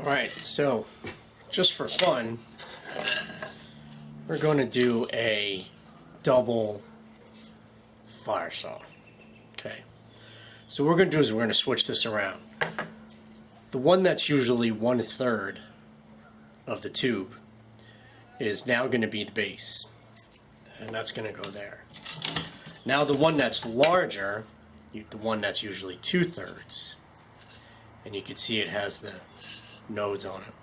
Alright, so just for fun, we're going to do a double fire saw. Okay, so what we're going to do is we're going to switch this around. The one that's usually 1/3 of the tube is now going to be the base, and that's going to go there. Now the one that's larger, the one that's usually 2/3, and you can see it has the nodes on it.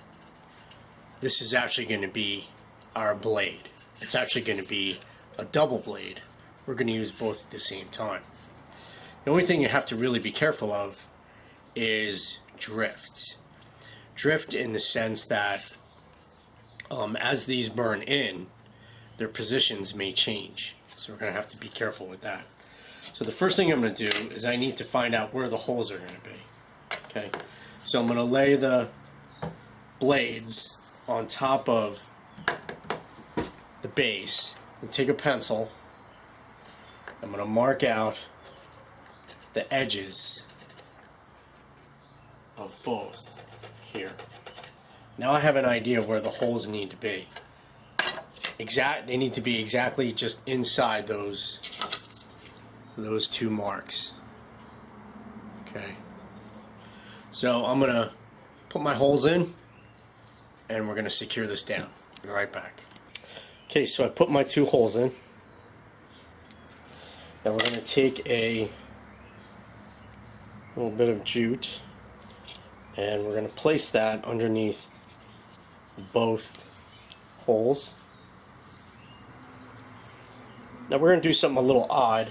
This is actually going to be our blade. It's actually going to be a double blade. We're going to use both at the same time. The only thing you have to really be careful of is drift. Drift in the sense that as these burn in, their positions may change. So we're going to have to be careful with that. So the first thing I'm going to do is I need to find out where the holes are going to be. Okay, so I'm going to lay the blades on top of the base and take a pencil. I'm going to mark out the edges of both here. Now I have an idea where the holes need to be. They need to be exactly just inside those two marks. Okay. So I'm going to put my holes in, and we're going to secure this down. Be right back. Okay, so I put my 2 holes in. Now we're going to take a little bit of jute, and we're going to place that underneath both holes. Now we're going to do something a little odd.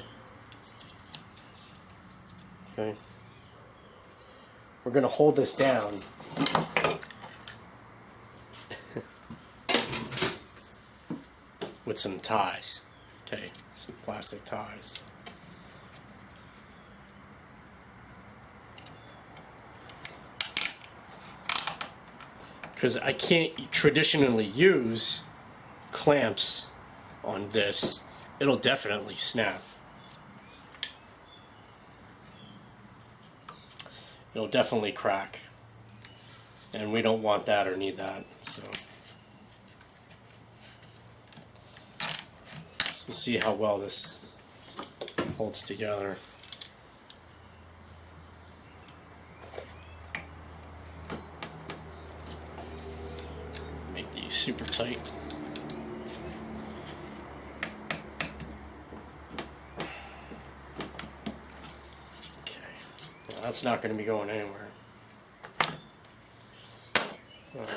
Okay. We're going to hold this down with some ties. Okay, some plastic ties. Because I can't traditionally use clamps on this, it'll definitely snap. It'll definitely crack, and we don't want that or need that. So we'll see how well this holds together. Make these super tight. That's not going to be going anywhere. Alright,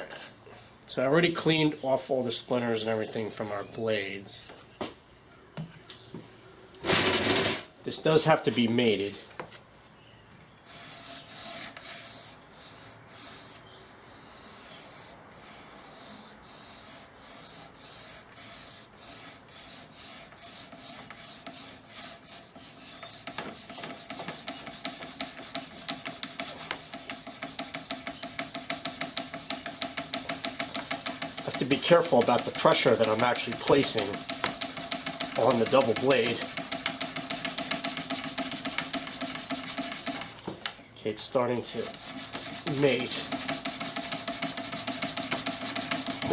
so I already cleaned off all the splinters and everything from our blades. This does have to be mated. Have to be careful about the pressure that I'm actually placing on the double blade. Okay, it's starting to mate. I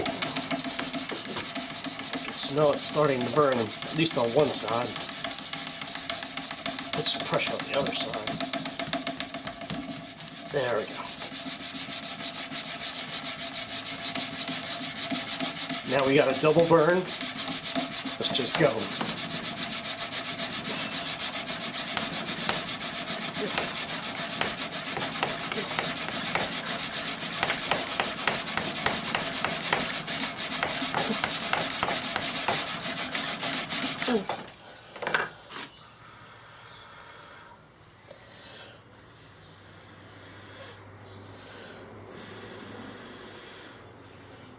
can smell it starting to burn, at least on one side. Put some pressure on the other side. There we go. Now we got a double burn. Let's just go.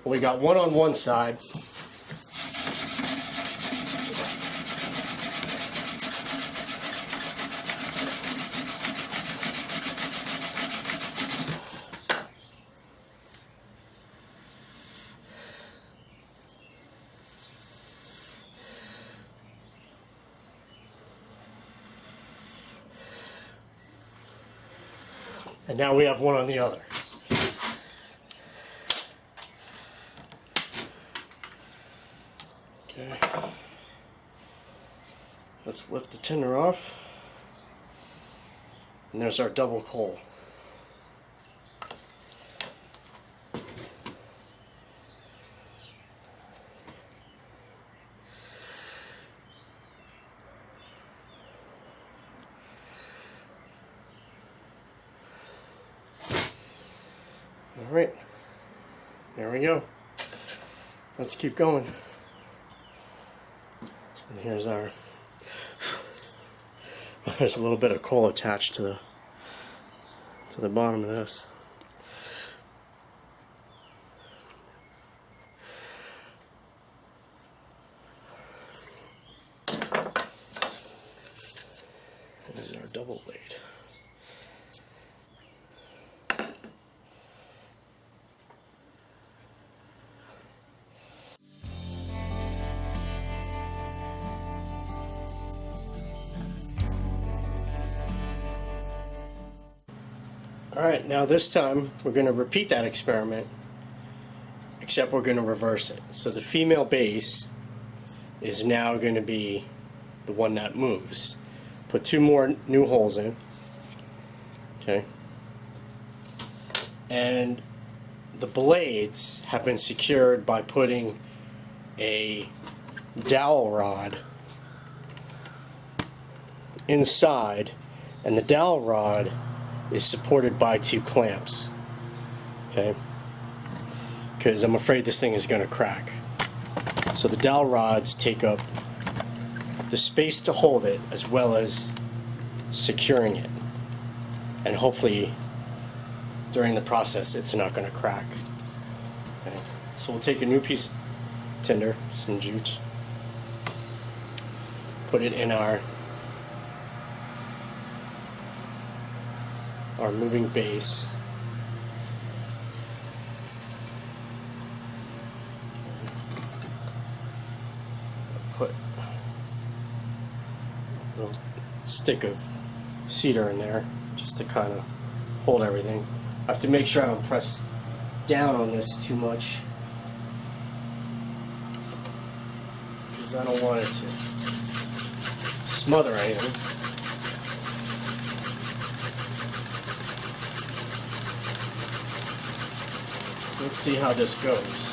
We got one on one side. And now we have one on the other. Okay. Let's lift the tinder off. And there's our double coal. Alright, there we go. Let's keep going. And here's our, there's a little bit of coal attached to the bottom of this. And there's our double blade. Alright, now this time we're going to repeat that experiment, except we're going to reverse it. So the female base is now going to be the one that moves. Put 2 more new holes in. Okay. And the blades have been secured by putting a dowel rod inside, and the dowel rod is supported by 2 clamps. Okay, because I'm afraid this thing is going to crack. So the dowel rods take up the space to hold it as well as securing it, and hopefully during the process it's not going to crack. Okay. So we'll take a new piece of tinder, some jute, put it in our moving base. Put a little stick of cedar in there just to kind of hold everything. I have to make sure I don't press down on this too much, because I don't want it to smother anything. Let's see how this goes.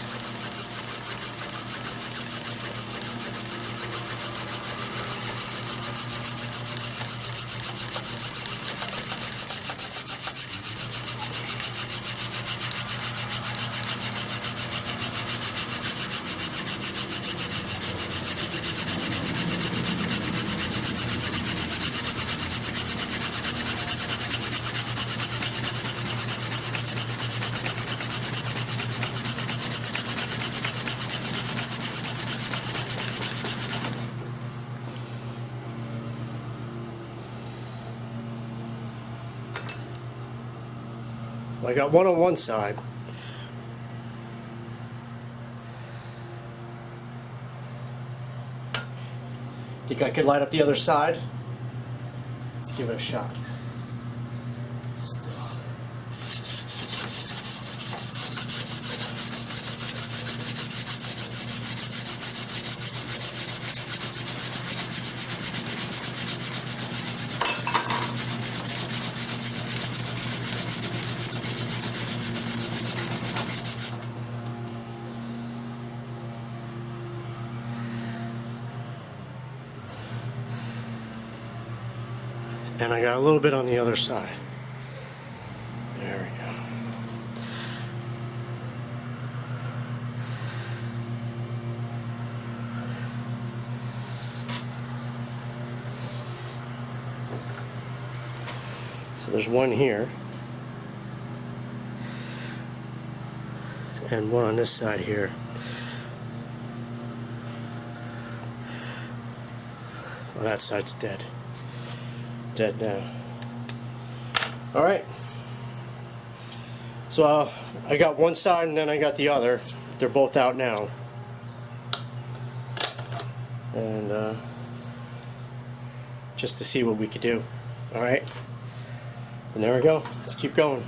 I got one on one side. Think I could light up the other side? Let's give it a shot. And I got a little bit on the other side. There we go. So there's one here. And one on this side here. Well, that side's dead. Dead now. Alright. So I got one side and then I got the other. They're both out now. And just to see what we could do. Alright. And there we go. Let's keep going.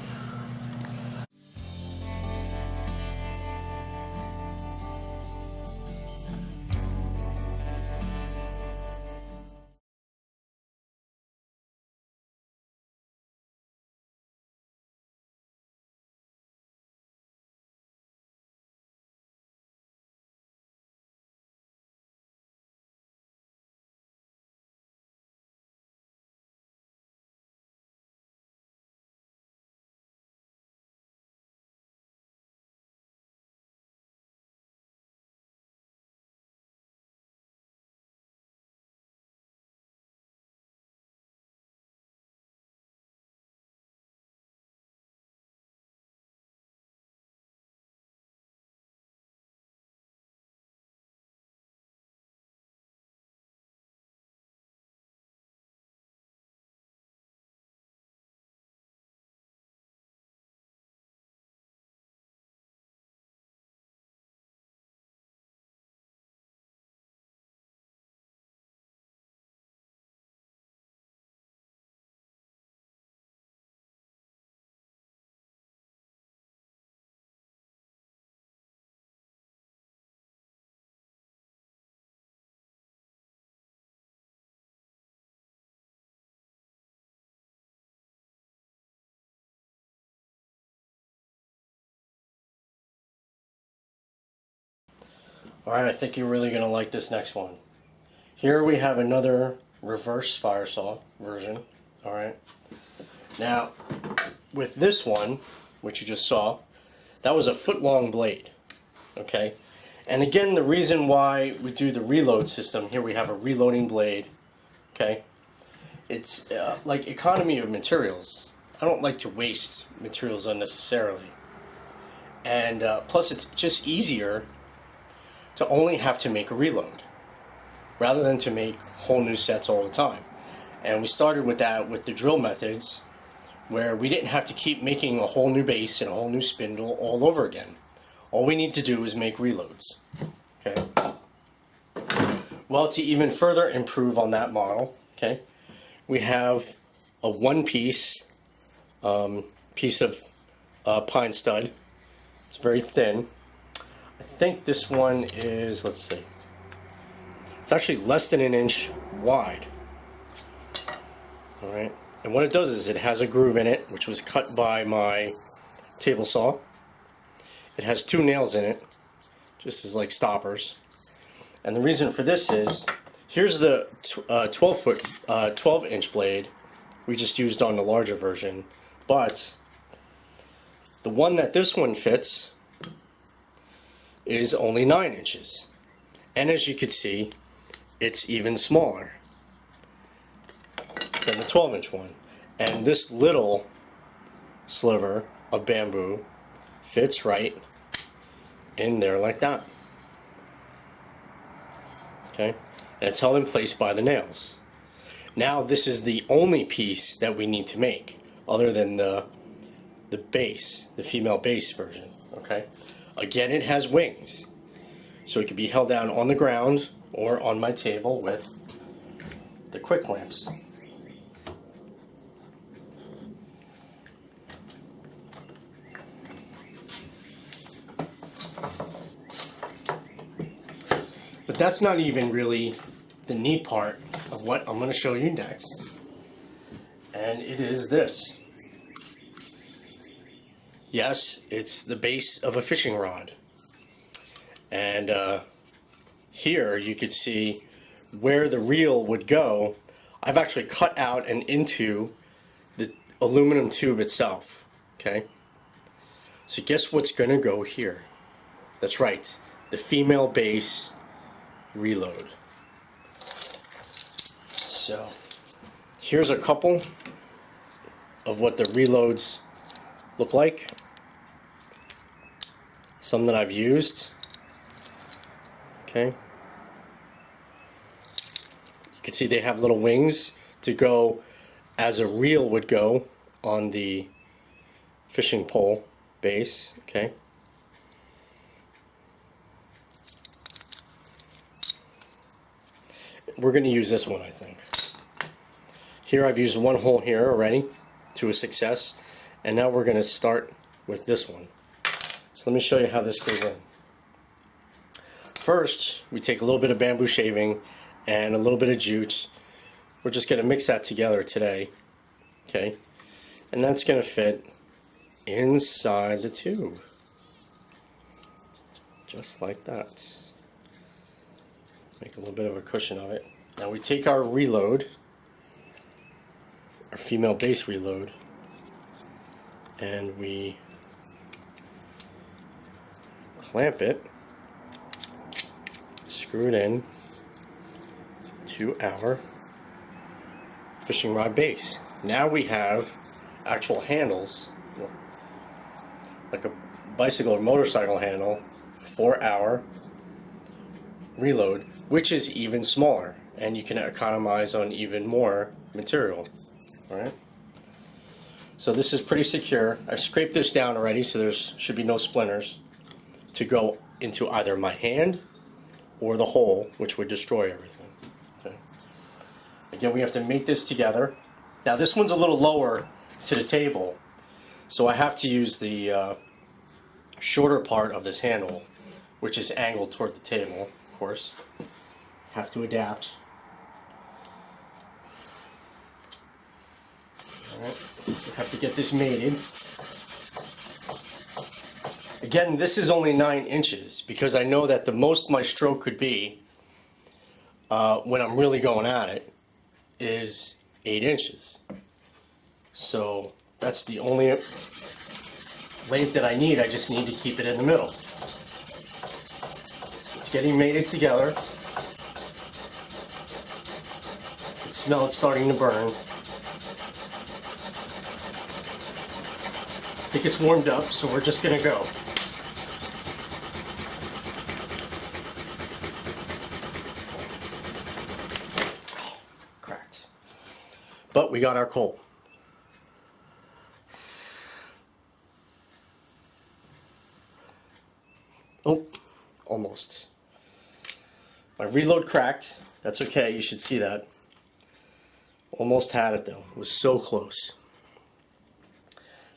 Alright, I think you're really going to like this next one. Here we have another reverse fire saw version. Alright. Now, with this one, which you just saw, that was a foot-long blade. Okay? And again, the reason why we do the reload system, here we have a reloading blade. Okay? It's like economy of materials. I don't like to waste materials unnecessarily. And plus it's just easier to only have to make a reload rather than to make whole new sets all the time. And we started with that with the drill methods, where we didn't have to keep making a whole new base and a whole new spindle all over again. All we need to do is make reloads. Okay. Well, to even further improve on that model, okay, we have a one-piece piece of pine stud. It's very thin. I think this one is, let's see, it's actually less than an inch wide. All right, and what it does is it has a groove in it, which was cut by my table saw. It has 2 nails in it, just as like stoppers. And the reason for this is, here's the 12-inch blade we just used on the larger version, but the one that this one fits is only 9 inches. And as you can see, it's even smaller than the 12-inch one. And this little sliver of bamboo fits right in there like that. Okay? And it's held in place by the nails. Now this is the only piece that we need to make, other than the base, the female base version. Okay? Again, it has wings, so it can be held down on the ground or on my table with the quick clamps. But that's not even really the neat part of what I'm going to show you next. And it is this. Yes, it's the base of a fishing rod. And here you could see where the reel would go. I've actually cut out and into the aluminum tube itself. Okay? So guess what's going to go here? That's right, the female base reload. So here's a couple of what the reloads look like. Some that I've used. Okay. You can see they have little wings to go as a reel would go on the fishing pole base. Okay. We're going to use this one, I think. Here I've used one hole here already to a success, and now we're going to start with this one. So let me show you how this goes in. First, we take a little bit of bamboo shaving and a little bit of jute. We're just going to mix that together today. Okay? And that's going to fit inside the tube. Just like that. Make a little bit of a cushion of it. Now we take our reload, our female base reload, and we clamp it, screw it in to our fishing rod base. Now we have actual handles, like a bicycle or motorcycle handle, for our reload, which is even smaller, and you can economize on even more material. Alright? So this is pretty secure. I scraped this down already, so there should be no splinters to go into either my hand or the hole, which would destroy everything. Okay. Again, we have to make this together. Now this one's a little lower to the table, so I have to use the shorter part of this handle, which is angled toward the table, of course. Have to adapt. Alright, have to get this mated. Again, this is only 9 inches because I know that the most my stroke could be when I'm really going at it is 8 inches. So that's the only length that I need. I just need to keep it in the middle. So it's getting mated together. You can smell it starting to burn. I think it's warmed up, so we're just gonna go. Cracked. But we got our coal. Oh, almost. My reload cracked. That's okay, you should see that. Almost had it though. It was so close.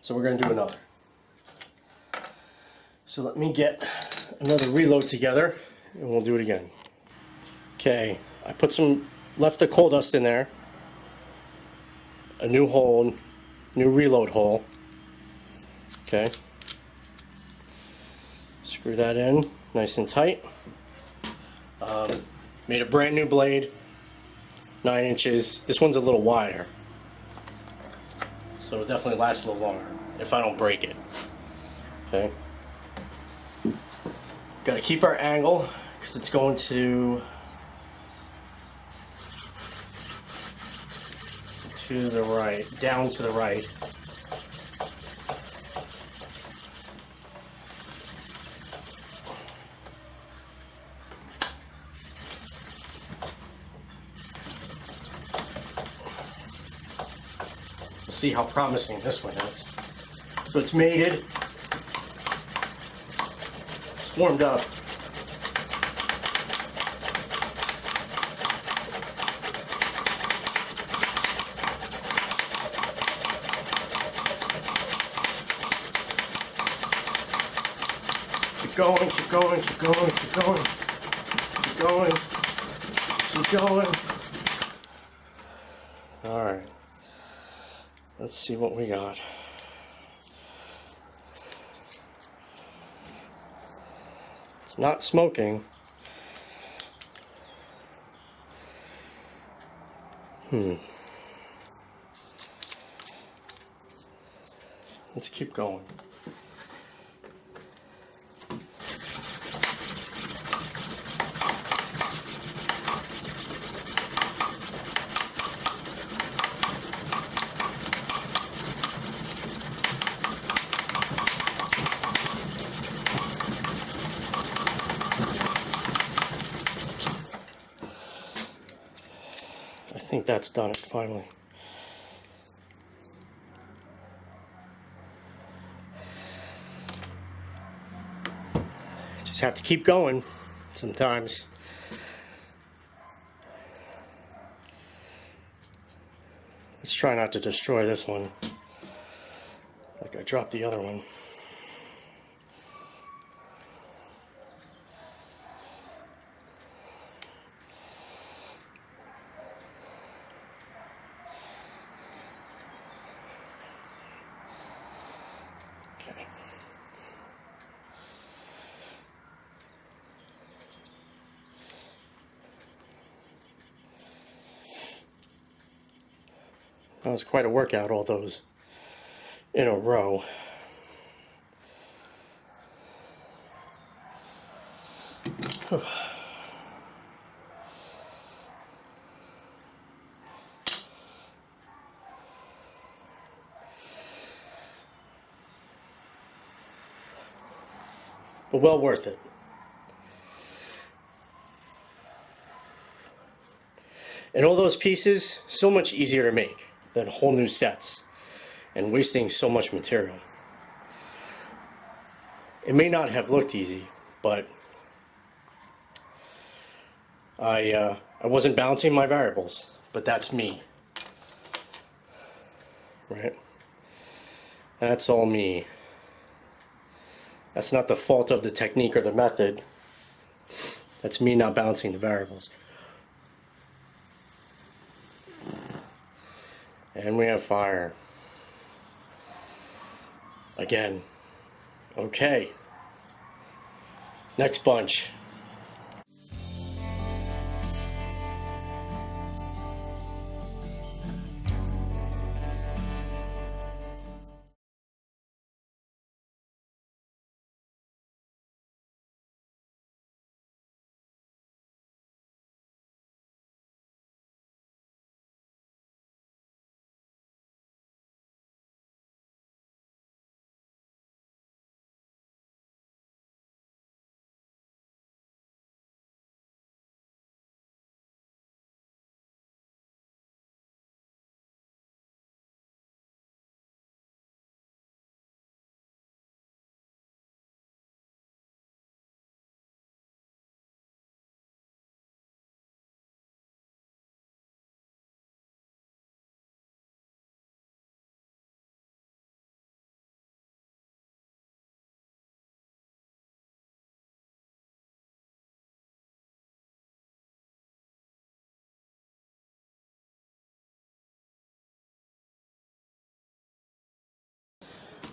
So we're going to do another. So let me get another reload together and we'll do it again. Okay, I left the coal dust in there. A new hole, new reload hole. Okay. Screw that in nice and tight. Made a brand new blade, 9 inches. This one's a little wider, so it'll definitely last a little longer if I don't break it. Okay. Got to keep our angle because it's going to the right, down to the right. See how promising this one is. So it's mated. It's warmed up. Keep going, keep going, keep going, keep going. Keep going. Keep going. All right. Let's see what we got. It's not smoking. Let's keep going. I think that's done it finally. Just have to keep going sometimes. Let's try not to destroy this one like I dropped the other one. Okay. That was quite a workout, all those in a row. But well worth it. And all those pieces, so much easier to make than whole new sets and wasting so much material. It may not have looked easy, but I wasn't balancing my variables, but that's me, right? That's all me. That's not the fault of the technique or the method. That's me not balancing the variables. And we have fire. Again. Okay. Next bunch.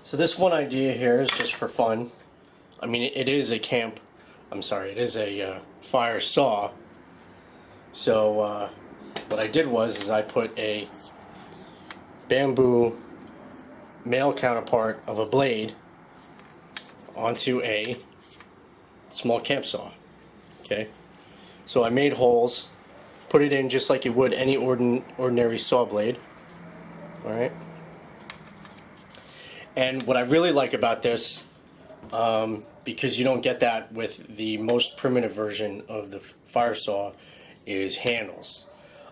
So this one idea here is just for fun. I mean, it is a it is a fire saw. So what I did was I put a bamboo male counterpart of a blade onto a small camp saw. Okay, so I made holes, put it in just like you would any ordinary saw blade. All right. And what I really like about this, because you don't get that with the most primitive version of the fire saw, is handles.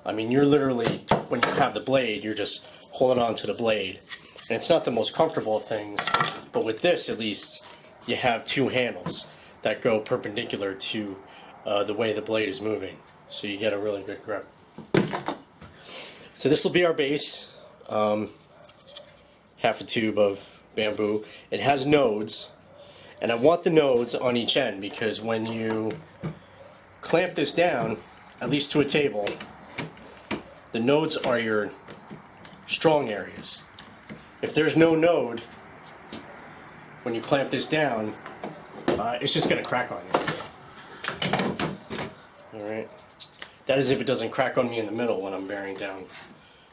I mean, you're literally, when you have the blade, you're just holding on to the blade. And it's not the most comfortable of things, but with this at least, you have two handles that go perpendicular to the way the blade is moving. So you get a really good grip. So this will be our base. Half a tube of bamboo. It has nodes, and I want the nodes on each end because when you clamp this down, at least to a table, the nodes are your strong areas. If there's no node, when you clamp this down, it's just going to crack on you. Alright? That is if it doesn't crack on me in the middle when I'm bearing down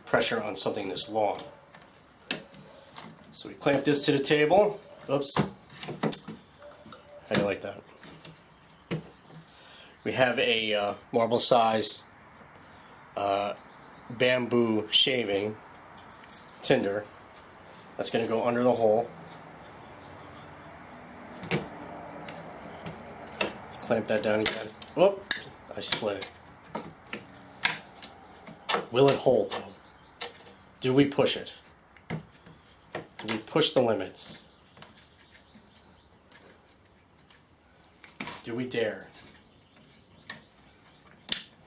pressure on something this long. So we clamp this to the table. Oops. How do you like that? We have a marble size bamboo shaving tinder that's going to go under the hole. Let's clamp that down again. Whoop! I split it. Will it hold though? Do we push it? Do we push the limits? Do we dare?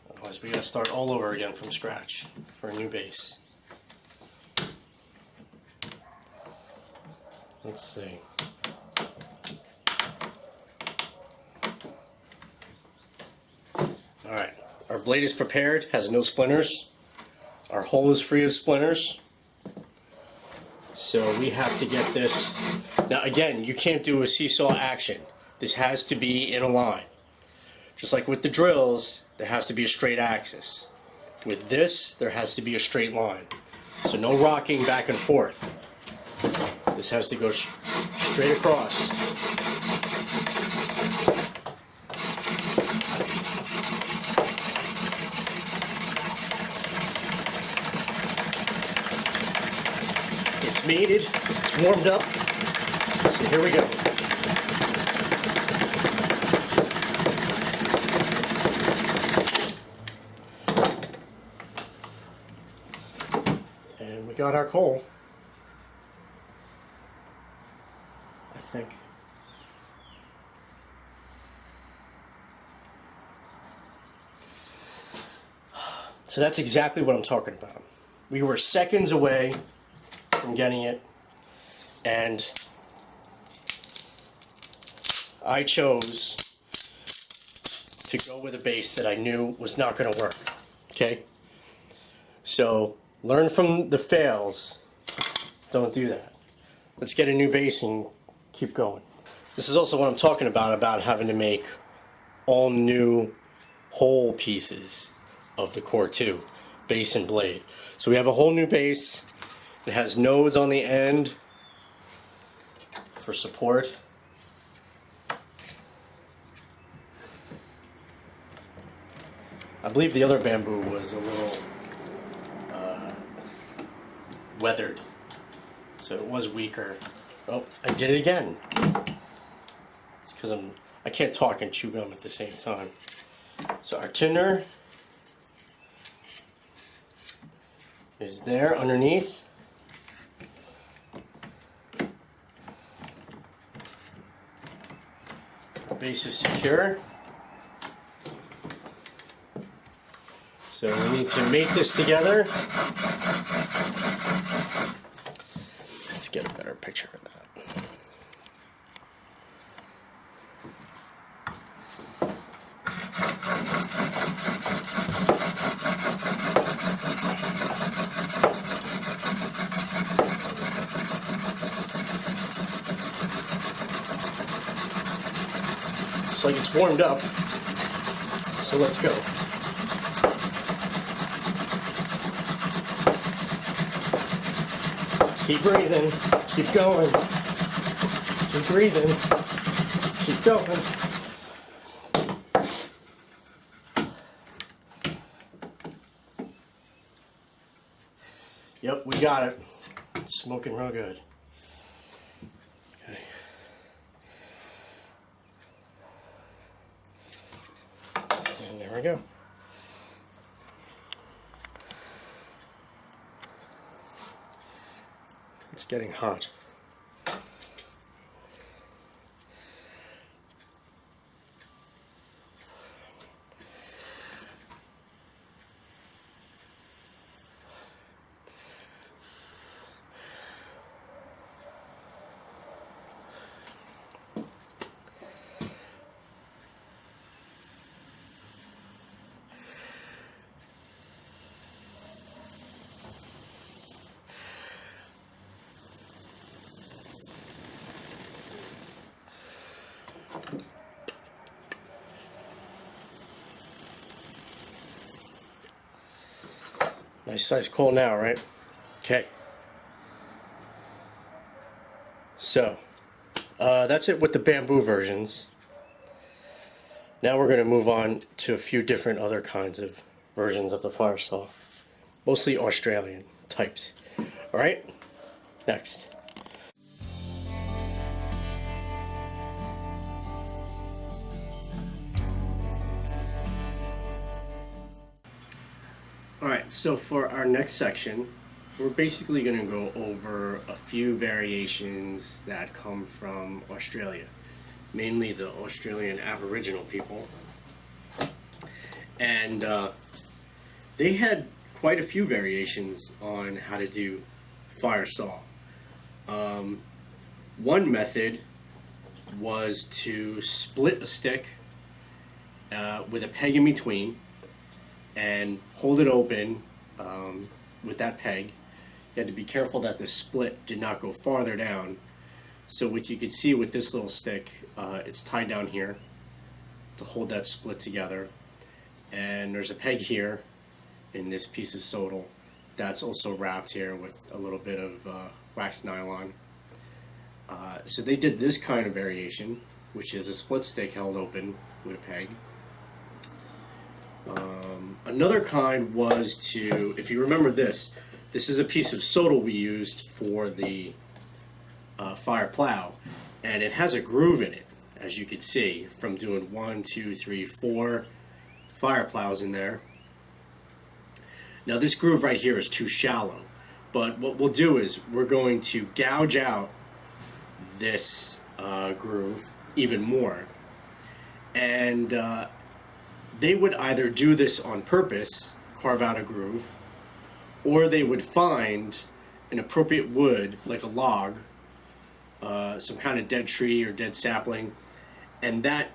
Otherwise we gotta start all over again from scratch for a new base. Let's see. Alright, our blade is prepared, has no splinters. Our hole is free of splinters. So we have to get this. Now again, you can't do a seesaw action. This has to be in a line. Just like with the drills, there has to be a straight axis. With this, there has to be a straight line. So no rocking back and forth. This has to go straight across. It's mated, it's warmed up, so here we go. And we got our coal, I think. So that's exactly what I'm talking about. We were seconds away from getting it, and I chose to go with a base that I knew was not going to work. Okay? So learn from the fails. Don't do that. Let's get a new base and keep going. This is also what I'm talking about having to make all new whole pieces of the core too, base and blade. So we have a whole new base. It has nodes on the end for support. I believe the other bamboo was a little weathered, so it was weaker. Oh, I did it again. It's because I can't talk and chew gum at the same time. So our tinder is there underneath. Our base is secure. So we need to mate this together. Let's get a better picture of that. Looks like it's warmed up, so let's go. Keep breathing, keep going, keep breathing, keep going. Yep, we got it. It's smoking real good. Okay. And there we go. It's getting hot. Nice size coal now, right? Okay. So, that's it with the bamboo versions. Now we're going to move on to a few different other kinds of versions of the fire saw. Mostly Australian types. Alright? Next. Alright, so for our next section, we're basically going to go over a few variations that come from Australia, mainly the Australian Aboriginal people. And they had quite a few variations on how to do fire saw. One method was to split a stick with a peg in between and hold it open with that peg. You had to be careful that the split did not go farther down. So what you can see with this little stick, it's tied down here to hold that split together. And there's a peg here in this piece of sodal that's also wrapped here with a little bit of wax nylon. So they did this kind of variation, which is a split stick held open with a peg. Another kind was to, if you remember this is a piece of sodal we used for the fire plow, and it has a groove in it, as you can see from doing 1, 2, 3, 4 fire plows in there. Now this groove right here is too shallow, but what we'll do is we're going to gouge out this groove even more, and they would either do this on purpose, carve out a groove, or they would find an appropriate wood, like a log, some kind of dead tree or dead sapling, and that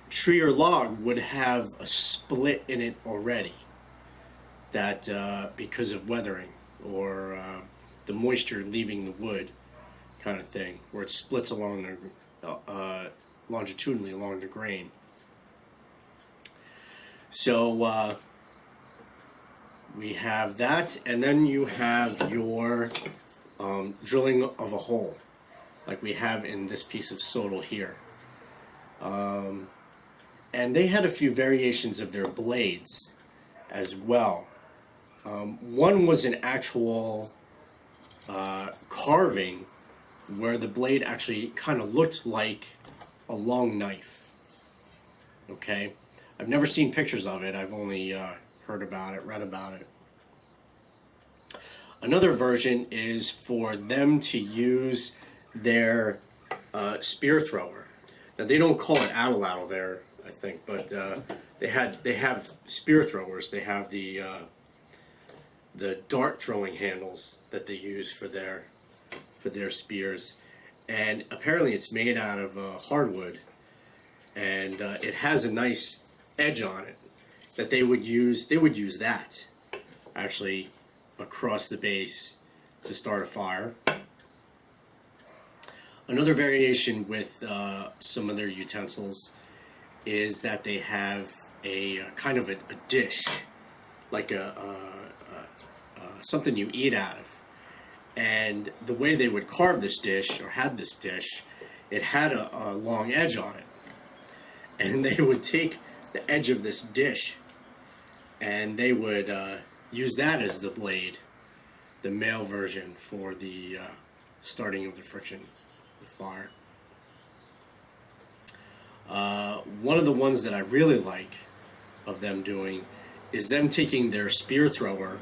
tree or log would have a split in it already, that because of weathering or the moisture leaving the wood kind of thing, where it splits along longitudinally along the grain. So we have that, and then you have your drilling of a hole, like we have in this piece of sodal here. And they had a few variations of their blades as well. One was an actual carving where the blade actually kind of looked like a long knife. Okay, I've never seen pictures of it. I've only heard about it, read about it. Another version is for them to use their spear thrower. Now they don't call it atlatl there, I think, but they have spear throwers. They have the dart throwing handles that they use for their spears, and apparently it's made out of hardwood, and it has a nice edge on it that they would use. They would use that actually across the base to start a fire. Another variation with some of their utensils is that they have a kind of a dish, like something you eat out of. And the way they would carve this dish, or had this dish, it had a long edge on it. And they would take the edge of this dish and they would use that as the blade, the male version for the starting of the friction, the fire. One of the ones that I really like of them doing is them taking their spear thrower,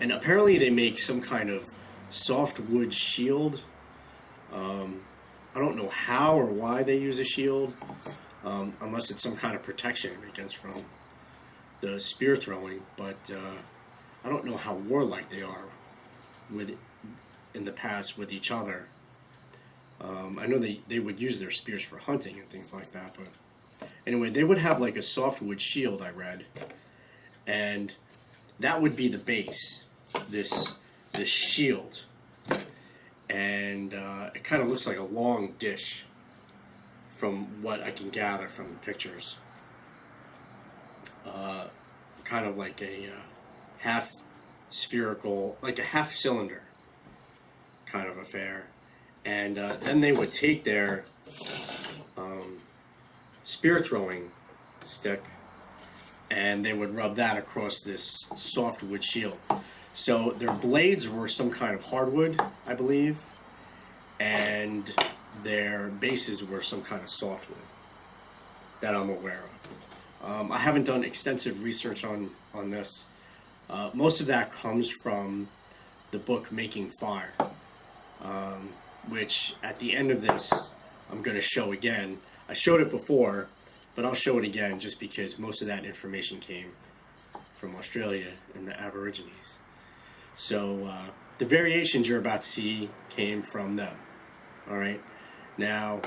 and apparently they make some kind of soft wood shield. I don't know how or why they use a shield, unless it's some kind of protection against from the spear throwing, but I don't know how warlike they are in the past with each other. I know they would use their spears for hunting and things like that, but anyway, they would have like a softwood shield, I read, and that would be the base, this shield, and it kind of looks like a long dish from what I can gather from the pictures. Kind of like a half spherical, like a half cylinder kind of affair. And then they would take their spear throwing stick and they would rub that across this soft wood shield. So their blades were some kind of hardwood, I believe, and their bases were some kind of softwood that I'm aware of. I haven't done extensive research on this. Most of that comes from the book Making Fire, which at the end of this I'm going to show again. I showed it before, but I'll show it again just because most of that information came from Australia and the Aborigines. So the variations you're about to see came from them. All right. Now,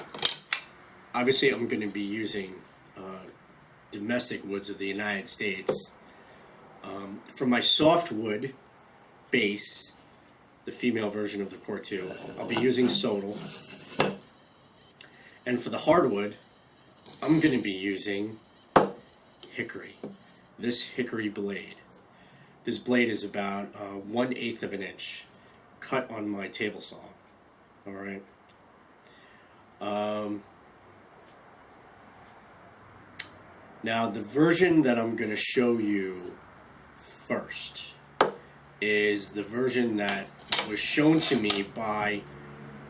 obviously I'm going to be using domestic woods of the United States. For my softwood base, the female version of the Cortu, I'll be using sodal. And for the hardwood, I'm going to be using hickory. This hickory blade. This blade is about 1/8 of an inch, cut on my table saw. All right. Now the version that I'm going to show you first is the version that was shown to me by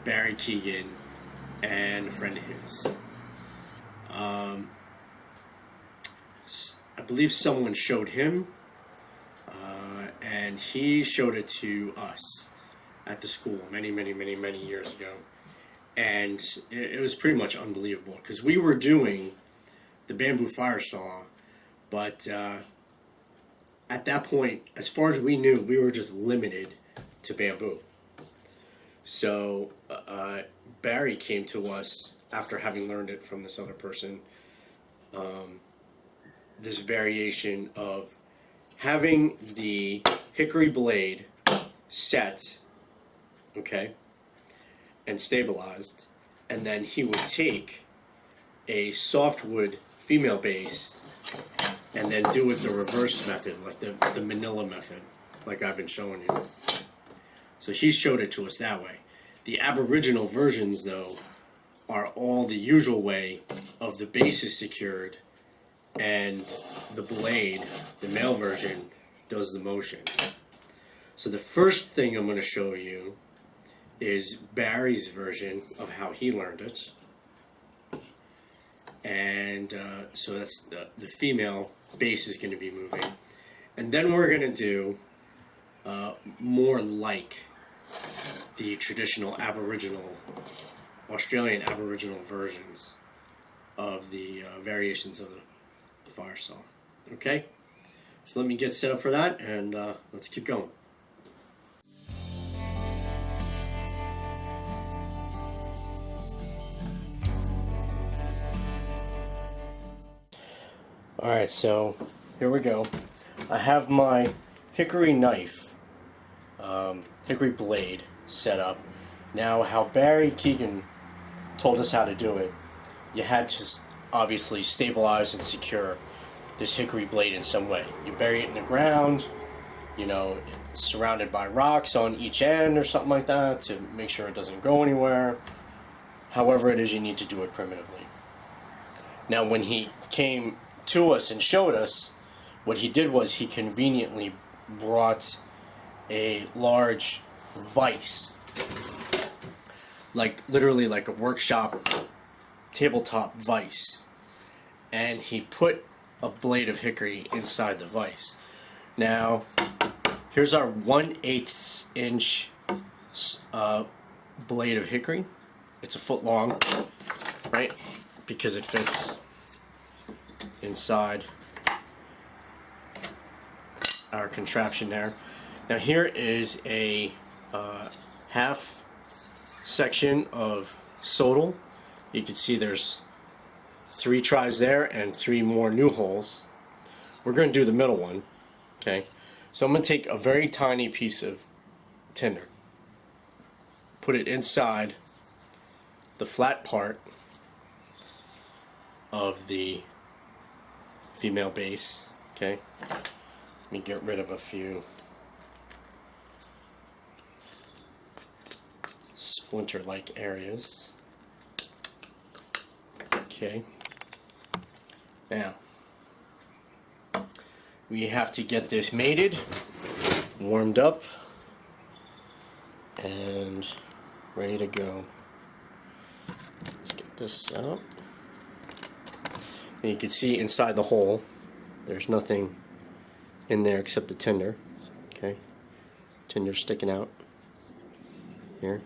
Barry Keegan and a friend of his. I believe someone showed him, and he showed it to us at the school many years ago. And it was pretty much unbelievable because we were doing the bamboo fire saw, but at that point, as far as we knew, we were just limited to bamboo. So Barry came to us after having learned it from this other person, this variation of having the hickory blade set, okay, and stabilized, and then he would take a softwood female base and then do it the reverse method, like the manila method, like I've been showing you. So he showed it to us that way. The Aboriginal versions, though, are all the usual way of the base is secured and the blade, the male version, does the motion. So the first thing I'm going to show you is Barry's version of how he learned it. And so that's the female base is going to be moving. And then we're going to do more like the traditional Aboriginal, Australian Aboriginal versions of the variations of the fire saw. Okay? So let me get set up for that, and let's keep going. Alright, so here we go. I have my hickory knife, hickory blade set up. Now, how Barry Keegan told us how to do it, you had to obviously stabilize and secure this hickory blade in some way. You bury it in the ground, you know, it's surrounded by rocks on each end or something like that to make sure it doesn't go anywhere. However it is, you need to do it primitively. Now, when he came to us and showed us, what he did was he conveniently brought a large vise, like literally like a workshop tabletop vise, and he put a blade of hickory inside the vise. Now here's our 1/8 inch blade of hickory. It's a foot long, right, because it fits inside our contraption there. Now here is a half section of sodal. You can see there's 3 tries there and 3 more new holes. We're going to do the middle one. Okay, so I'm going to take a very tiny piece of tinder, put it inside the flat part of the female base. Okay, let me get rid of a few splinter-like areas. Okay, now we have to get this mated, warmed up, and ready to go. Let's get this set up. And you can see inside the hole, there's nothing in there except the tinder. Okay, tinder sticking out here.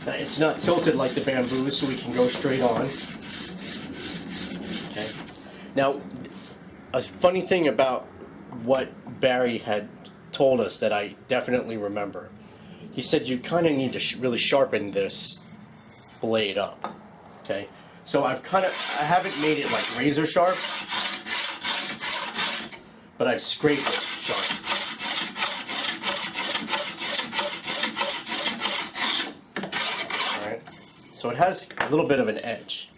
Now, it's not tilted like the bamboo, so we can go straight on. Okay. Now, a funny thing about what Barry had told us that I definitely remember, he said you kind of need to really sharpen this blade up. Okay, so I haven't made it like razor sharp, but I've scraped it sharp. All right, so it has a little bit of an edge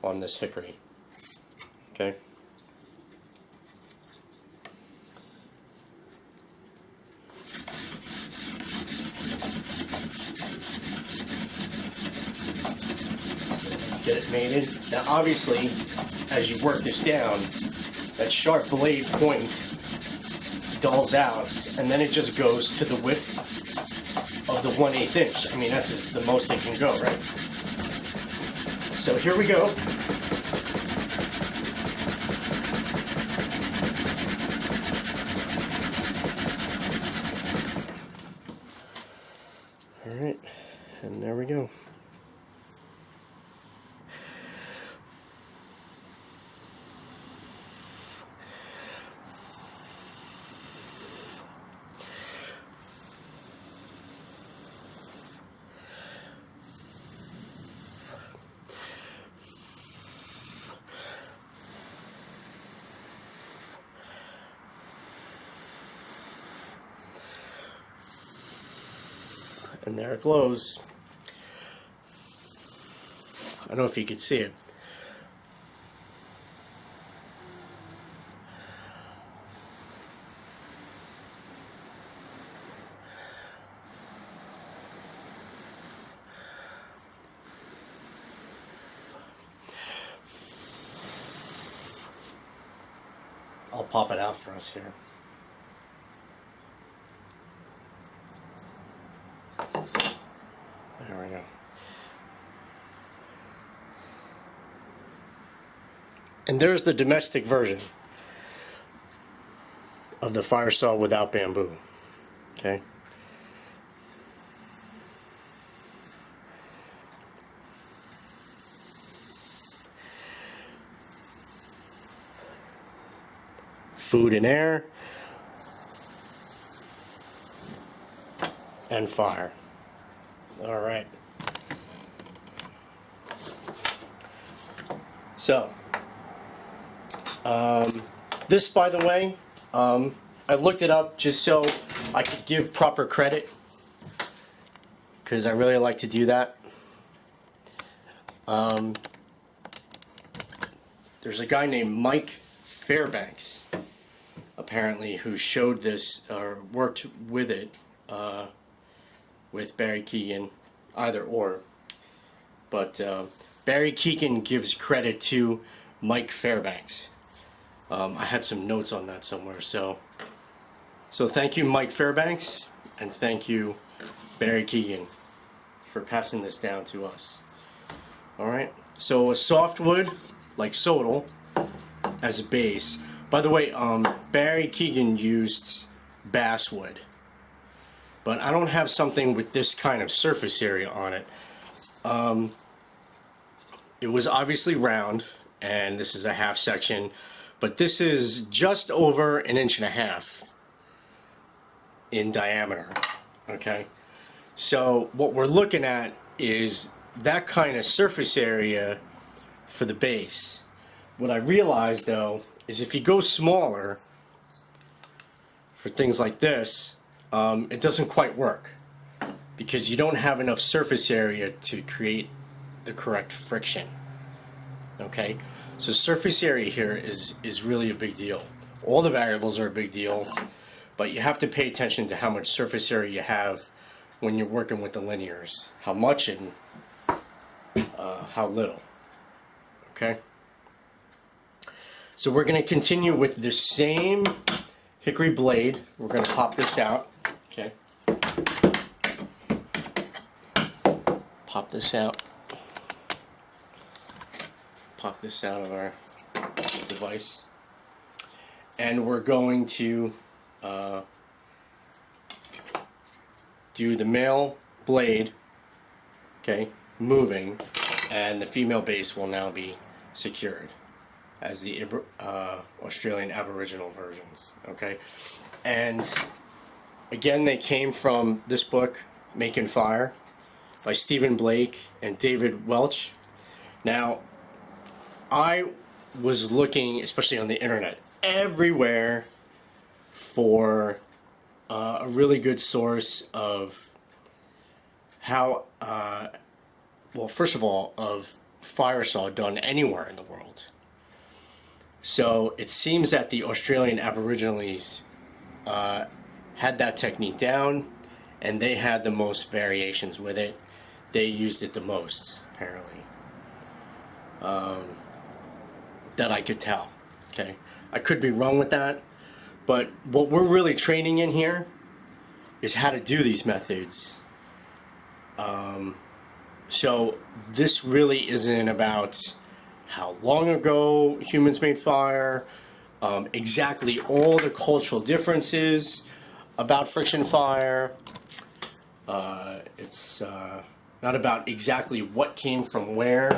on this hickory. Okay. Get it mated. Now obviously, as you work this down, that sharp blade point dulls out, and then it just goes to the width of the 1/8 inch. I mean, that's the most it can go, right? So here we go. All right, and there we go. And there it glows. I don't know if you can see it. I'll pop it out for us here. There we go. And there's the domestic version of the fire saw without bamboo. Okay. Food and air, and fire. All right. So, this, by the way, I looked it up just so I could give proper credit, because I really like to do that. There's a guy named Mike Fairbanks, apparently, who showed this or worked with it with Barry Keoghan, either or. But Barry Keoghan gives credit to Mike Fairbanks. I had some notes on that somewhere, so thank you, Mike Fairbanks, and thank you, Barry Keoghan, for passing this down to us. All right, so a softwood like sodal as a base. By the way, Barry Keoghan used basswood, but I don't have something with this kind of surface area on it. It was obviously round, and this is a half section, but this is just over 1.5 inches in diameter. Okay, so what we're looking at is that kind of surface area for the base. What I realized, though, is if you go smaller for things like this, it doesn't quite work, because you don't have enough surface area to create the correct friction. Okay, so surface area here is really a big deal. All the variables are a big deal, but you have to pay attention to how much surface area you have when you're working with the linears. How much and how little. Okay, so we're going to continue with the same hickory blade. We're going to pop this out. Okay, pop this out. Pop this out of our device, and we're going to do the male blade, okay, moving, and the female base will now be secured as the Australian Aboriginal versions. Okay, and again, they came from this book, Making Fire, by Stephen Blake and David Welch. Now, I was looking, especially on the internet, everywhere for a really good source of how, well, first of all, of fire saw done anywhere in the world. So it seems that the Australian Aborigines had that technique down, and they had the most variations with it. They used it the most, apparently. That I could tell. Okay, I could be wrong with that, but what we're really training in here is how to do these methods. So this really isn't about how long ago humans made fire, exactly all the cultural differences about friction fire. It's not about exactly what came from where.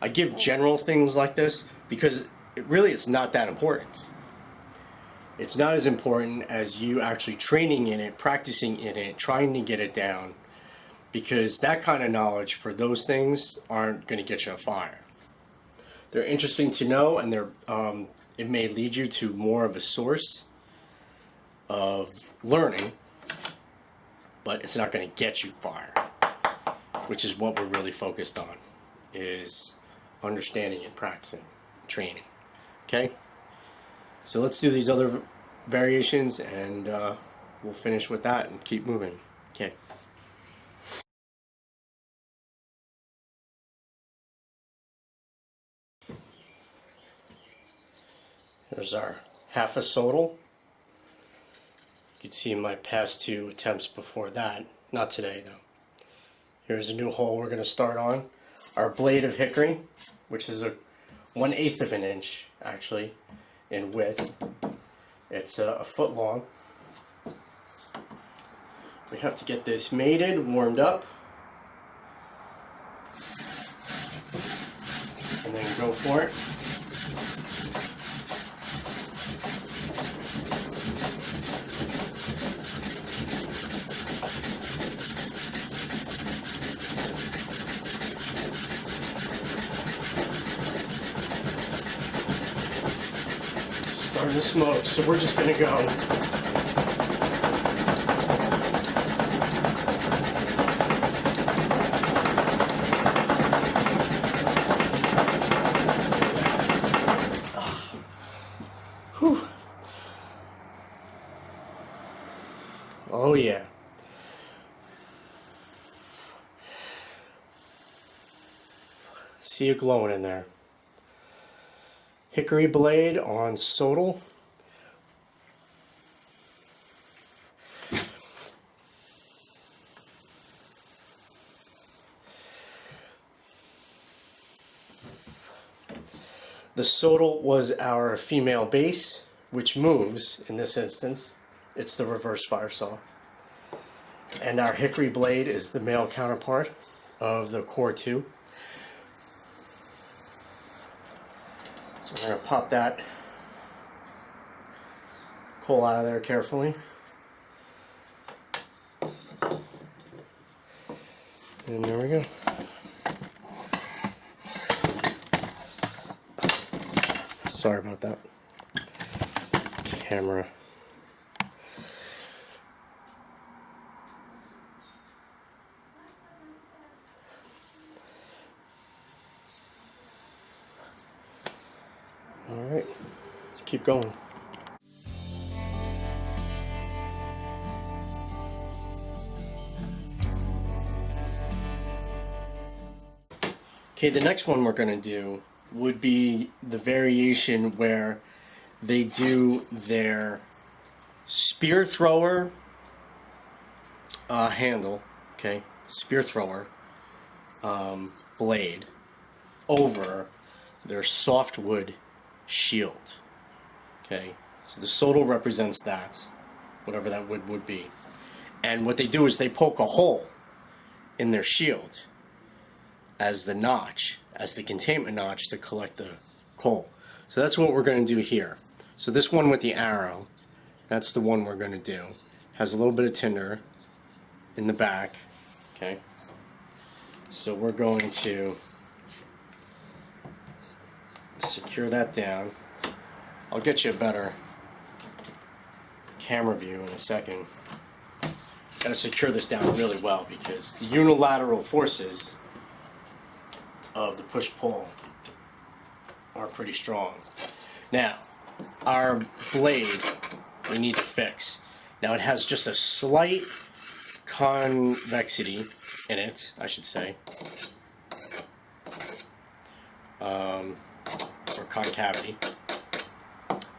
I give general things like this because it's not that important. It's not as important as you actually training in it, practicing in it, trying to get it down, because that kind of knowledge for those things aren't going to get you a fire. They're interesting to know, and it may lead you to more of a source of learning, but it's not going to get you far, which is what we're really focused on, is understanding and practicing, training. Okay? So let's do these other variations, and we'll finish with that and keep moving. Okay. There's our half a sodal. You can see my past 2 attempts before that. Not today, though. Here's a new hole we're going to start on. Our blade of hickory, which is a 1/8 of an inch, actually, in width. It's a foot long. We have to get this mated, warmed up, and then go for it. Starting to smoke, so we're just going to go. Whew. Oh yeah. See it glowing in there. Hickory blade on sodal. The sodal was our female base, which moves in this instance. It's the reverse fire saw. And our hickory blade is the male counterpart of the core 2. So we're going to pop that coal out of there carefully. And there we go. Sorry about that. Camera. All right, let's keep going. Okay, the next one we're going to do would be the variation where they do their spear thrower handle, okay, spear thrower blade over their softwood shield. Okay, so the sodal represents that, whatever that wood would be. And what they do is they poke a hole in their shield as the notch, as the containment notch to collect the coal. So that's what we're going to do here. So this one with the arrow, that's the one we're going to do. Has a little bit of tinder in the back. Okay. So we're going to secure that down. I'll get you a better camera view in a second. Got to secure this down really well because the unilateral forces of the push-pull are pretty strong. Now, our blade we need to fix. Now it has just a slight convexity in it, I should say. Or concavity.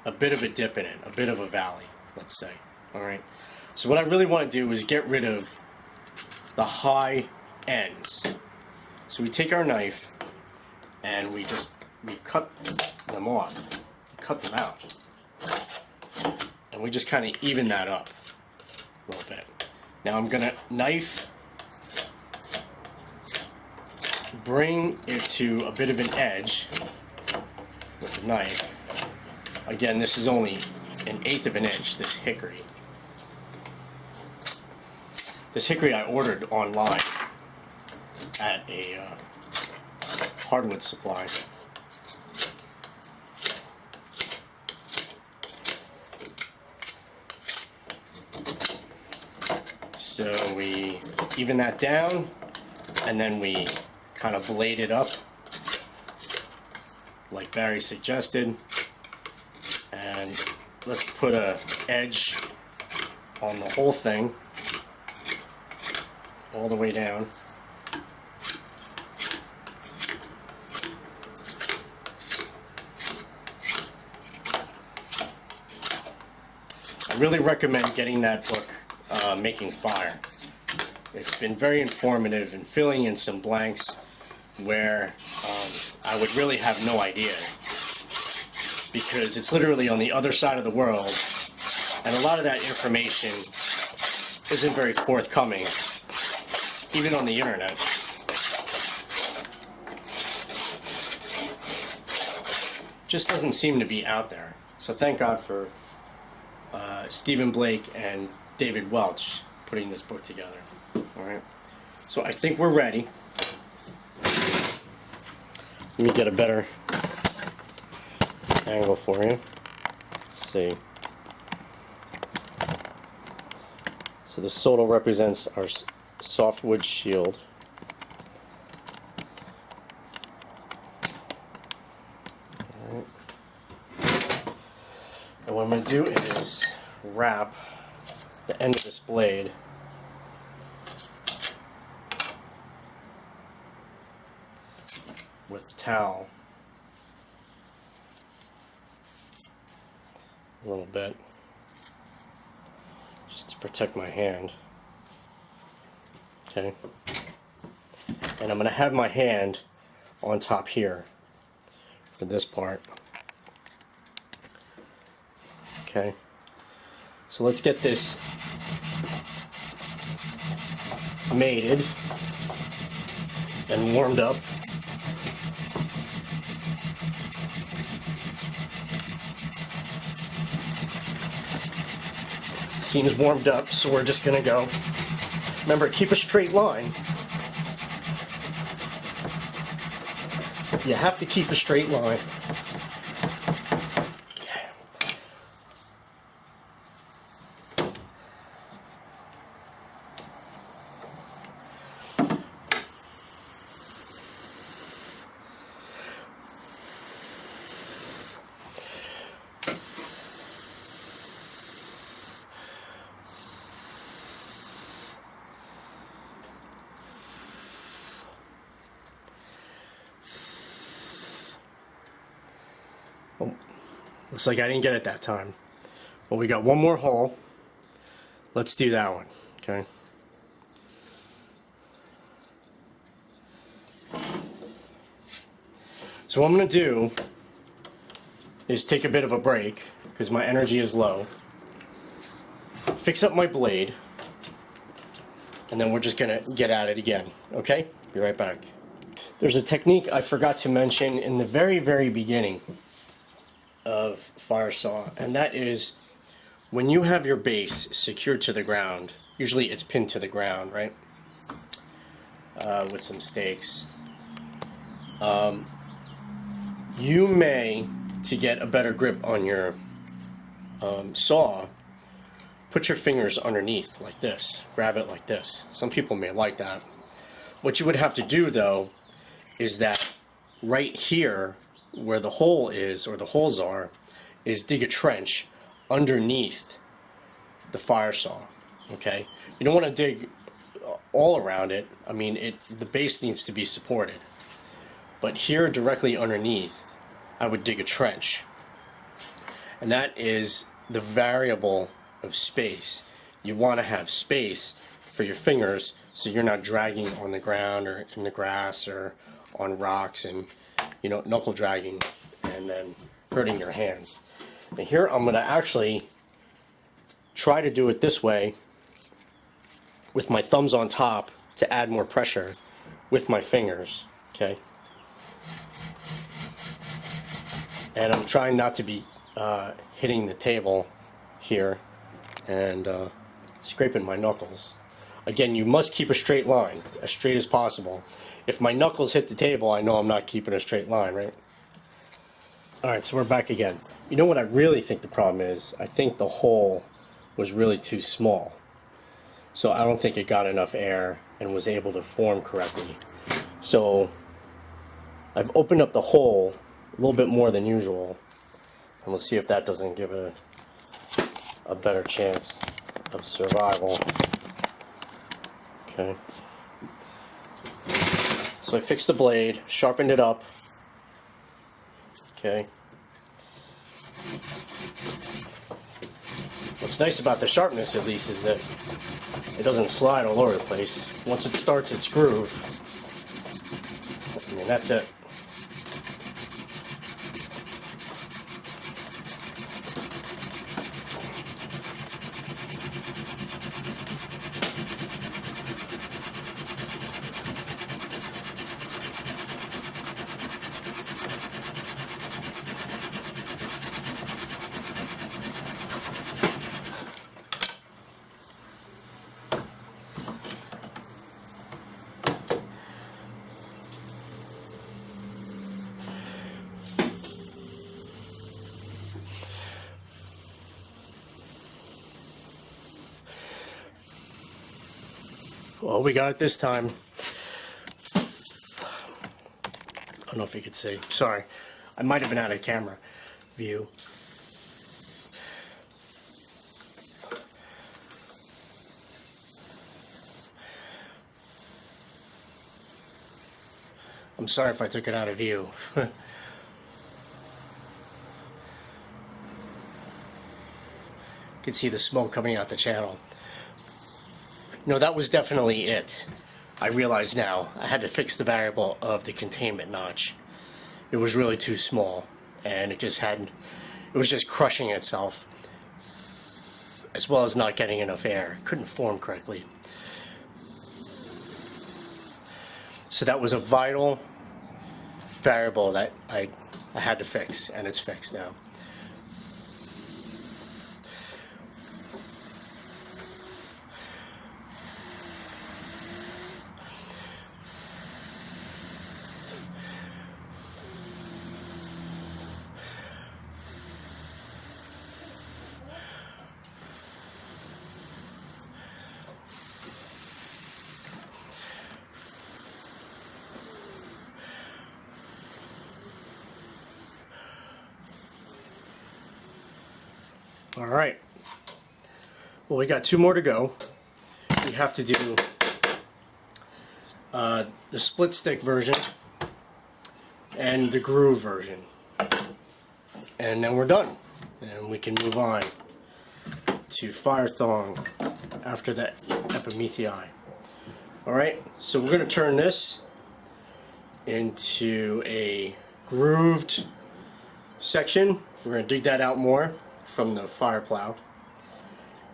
A bit of a dip in it, a bit of a valley, let's say. Alright. So what I really want to do is get rid of the high ends. So we take our knife and we cut them off, cut them out, and we just kind of even that up a little bit. Now I'm gonna knife, bring it to a bit of an edge with the knife. Again, this is only 1/8 of an inch, this hickory. This hickory I ordered online at a hardwood supply. So we even that down, and then we kind of blade it up, like Barry suggested. And let's put an edge on the whole thing, all the way down. I really recommend getting that book, Making Fire. It's been very informative in filling in some blanks where I would really have no idea, because it's literally on the other side of the world, and a lot of that information isn't very forthcoming, even on the internet. Just doesn't seem to be out there. So thank God for Stephen Blake and David Welch putting this book together. All right, so I think we're ready. Let me get a better angle for you. Let's see. So the solder represents our softwood shield. All right. And what I'm going to do is wrap the end of this blade with towel a little bit, just to protect my hand. Okay, and I'm going to have my hand on top here for this part. Okay, so let's get this mated and warmed up. Seems warmed up, so we're just gonna go. Remember, keep a straight line. You have to keep a straight line. Oh, looks like I didn't get it that time. Well, we got one more hole. Let's do that one, okay? So what I'm going to do is take a bit of a break, because my energy is low. Fix up my blade, and then we're just going to get at it again, okay? Be right back. There's a technique I forgot to mention in the very, very beginning of fire saw, and that is when you have your base secured to the ground, usually it's pinned to the ground, right, with some stakes. You may, to get a better grip on your saw, put your fingers underneath like this, grab it like this. Some people may like that. What you would have to do, though, is that right here where the hole is, or the holes are, is dig a trench underneath the fire saw. Okay, you don't want to dig all around it. I mean, the base needs to be supported, but here directly underneath I would dig a trench, and that is the variable of space. You want to have space for your fingers so you're not dragging on the ground or in the grass or on rocks and, you know, knuckle dragging and then hurting your hands. And here I'm going to actually try to do it this way with my thumbs on top to add more pressure with my fingers, okay? And I'm trying not to be hitting the table here and scraping my knuckles. Again, you must keep a straight line, as straight as possible. If my knuckles hit the table, I know I'm not keeping a straight line, right? Alright, so we're back again. You know what I really think the problem is? I think the hole was really too small. so I don't think it got enough air and was able to form correctly. So I've opened up the hole a little bit more than usual, and we'll see if that doesn't give a better chance of survival. Okay. So I fixed the blade, sharpened it up. Okay. What's nice about the sharpness, at least, is that it doesn't slide all over the place. Once it starts its groove, I mean, that's it. Well, we got it this time. I don't know if you could see. Sorry. I might have been out of camera view. I'm sorry if I took it out of view. You can see the smoke coming out the channel. No, that was definitely it. I realize now I had to fix the variable of the containment notch. It was really too small, and it was just crushing itself, as well as not getting enough air. It couldn't form correctly. So that was a vital variable that I had to fix, and it's fixed now. All right. Well, we got 2 more to go. We have to do the split stick version and the groove version. And then we're done. And we can move on to fire thong after that epimethei. All right, so we're going to turn this into a grooved section. We're going to dig that out more from the fire plow,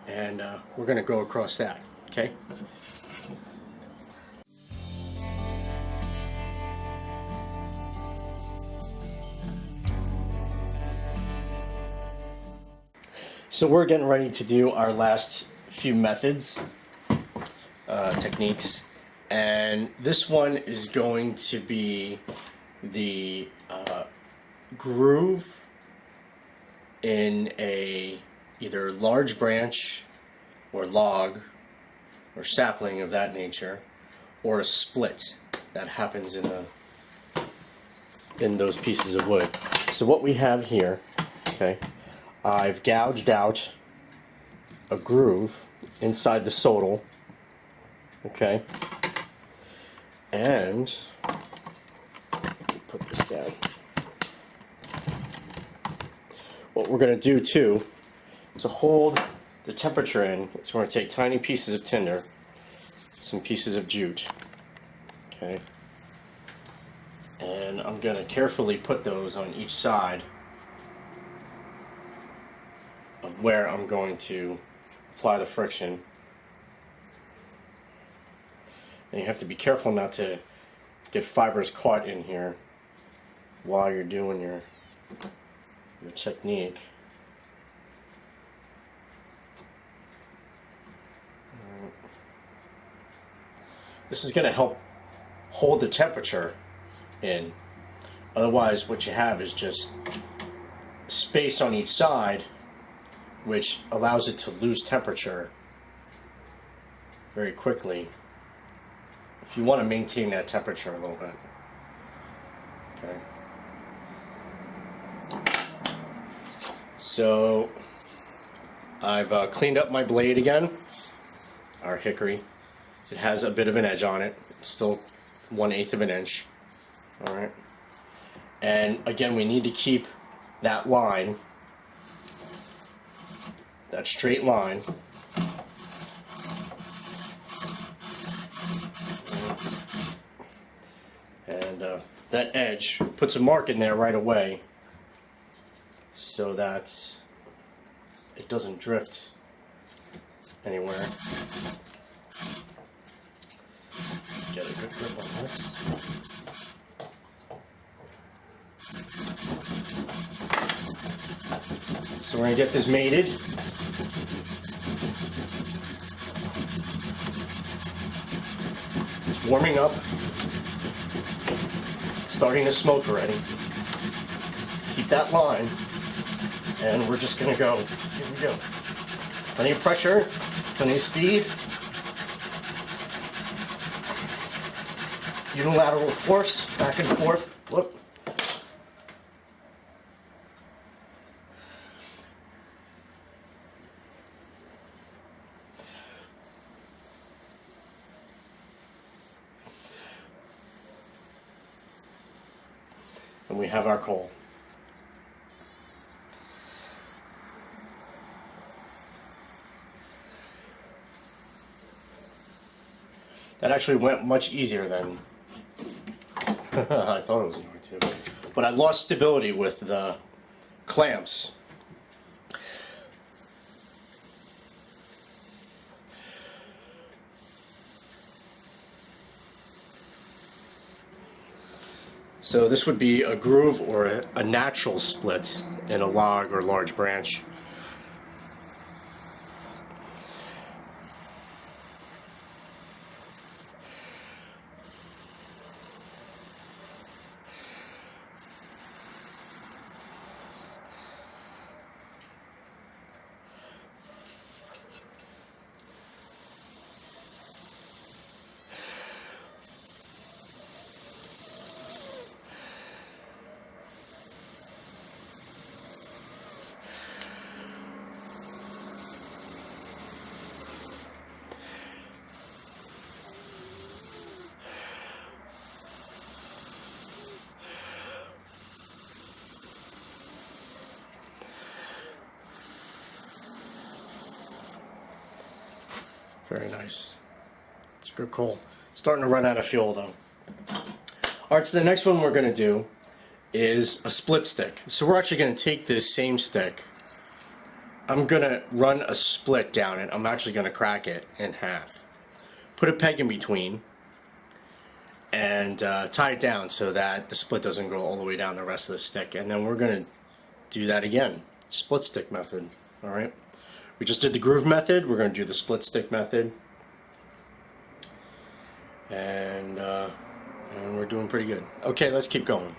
and we're going to go across that, okay? So we're getting ready to do our last few methods, techniques, and this one is going to be the groove in a either large branch or log or sapling of that nature, or a split that happens in those pieces of wood. So what we have here, okay, I've gouged out a groove inside the sodal, okay, and put this down. What we're going to do too, to hold the temperature in, is we're going to take tiny pieces of tinder, some pieces of jute, okay, and I'm going to carefully put those on each side of where I'm going to apply the friction. And you have to be careful not to get fibers caught in here while you're doing your technique. This is going to help hold the temperature in. Otherwise, what you have is just space on each side, which allows it to lose temperature very quickly if you want to maintain that temperature a little bit. Okay. So I've cleaned up my blade again, our hickory. It has a bit of an edge on it. It's still 1/8 of an inch. All right. And again, we need to keep that line, that straight line. And that edge puts a mark in there right away so that it doesn't drift anywhere. Get a good grip on this. So we're going to get this mated. It's warming up. It's starting to smoke already. Keep that line. And we're just going to go. Here we go. Plenty of pressure. Plenty of speed. Unilateral force. Back and forth. Whoop. And we have our coal. That actually went much easier than I thought it was going to. But I lost stability with the clamps. So this would be a groove or a natural split in a log or large branch. Very nice. It's good coal. Starting to run out of fuel though. Alright, so the next one we're going to do is a split stick. So we're actually going to take this same stick. I'm going to run a split down it. I'm actually going to crack it in half. Put a peg in between and tie it down so that the split doesn't go all the way down the rest of the stick. And then we're going to do that again. Split stick method. Alright. We just did the groove method. We're going to do the split stick method. And we're doing pretty good. Okay, let's keep going.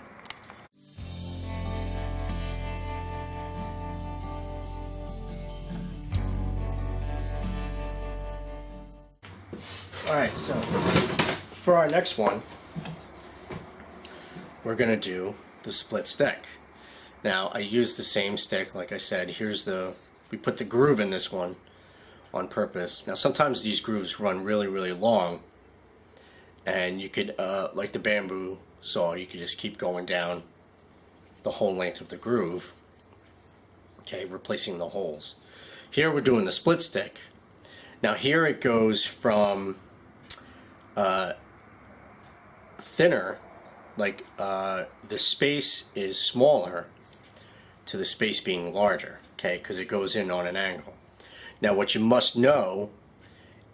Alright, so for our next one, we're going to do the split stick. Now, I used the same stick, like I said. We put the groove in this one on purpose. Now, sometimes these grooves run really, really long. And you could, like the bamboo saw, you could just keep going down the whole length of the groove. Okay, replacing the holes. Here we're doing the split stick. Now here it goes from thinner, like the space is smaller, to the space being larger, okay, because it goes in on an angle. Now what you must know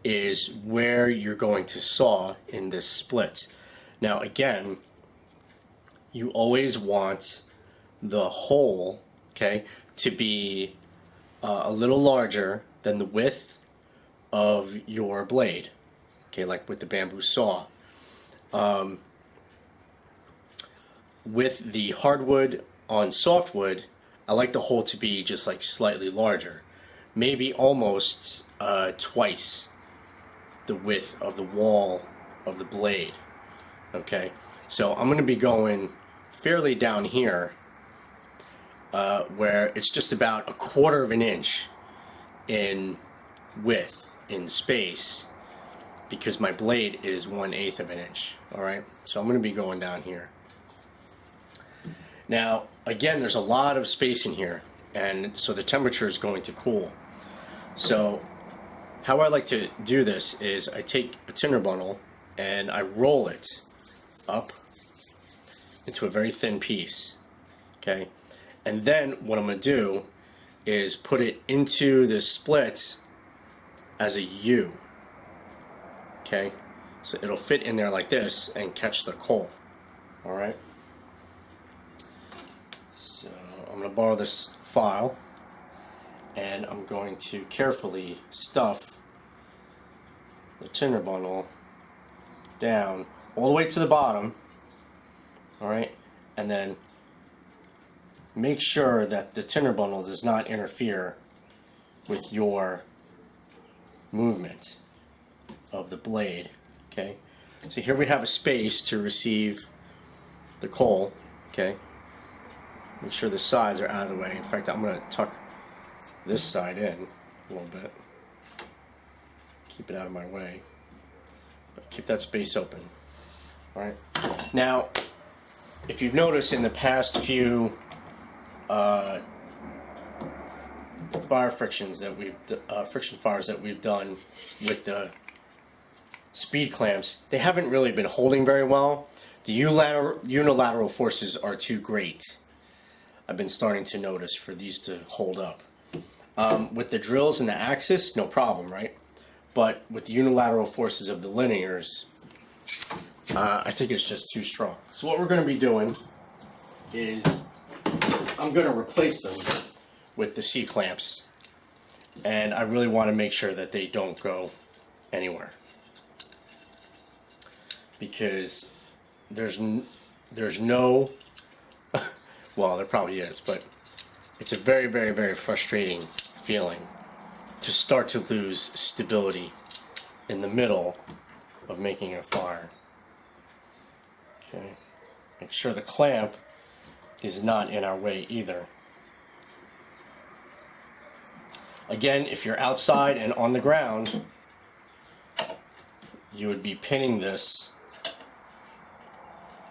is where you're going to saw in this split. Now again, you always want the hole, okay, to be a little larger than the width of your blade, okay, like with the bamboo saw. With the hardwood on softwood, I like the hole to be just like slightly larger, maybe almost twice the width of the wall of the blade. Okay, so I'm going to be going fairly down here, where it's just about 1/4 of an inch in width, in space, because my blade is 1/8 of an inch. All right, so I'm going to be going down here. Now, again, there's a lot of space in here, and so the temperature is going to cool. So how I like to do this is I take a tinder bundle and I roll it up into a very thin piece, okay? And then what I'm going to do is put it into this split as a U, okay? So it'll fit in there like this and catch the coal, all right? So I'm going to borrow this file, and I'm going to carefully stuff the tinder bundle down all the way to the bottom, all right, and then make sure that the tinder bundle does not interfere with your movement of the blade. Okay, so here we have a space to receive the coal. Okay, make sure the sides are out of the way. In fact, I'm going to tuck this side in a little bit, keep it out of my way, but keep that space open. All right, now if you've noticed in the past few friction fires that we've done with the speed clamps, they haven't really been holding very well. The unilateral forces are too great. I've been starting to notice for these to hold up. With the drills and the axis, no problem, right? But with the unilateral forces of the linears, I think it's just too strong. So what we're going to be doing is I'm going to replace them with the C-clamps, and I really want to make sure that they don't go anywhere, because there's no well, there probably is, but it's a very, very, very frustrating feeling to start to lose stability in the middle of making a fire. Okay, make sure the clamp is not in our way either. Again, if you're outside and on the ground, you would be pinning this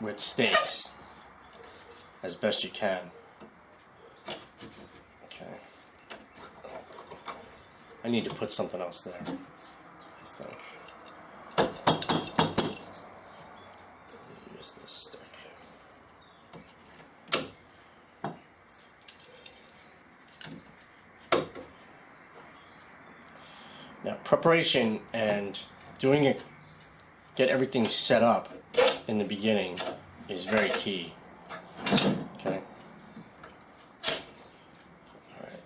with stakes as best you can. Okay. I need to put something else there, I think. Use this stick. Now, preparation and doing it, get everything set up in the beginning is very key. Okay. All right.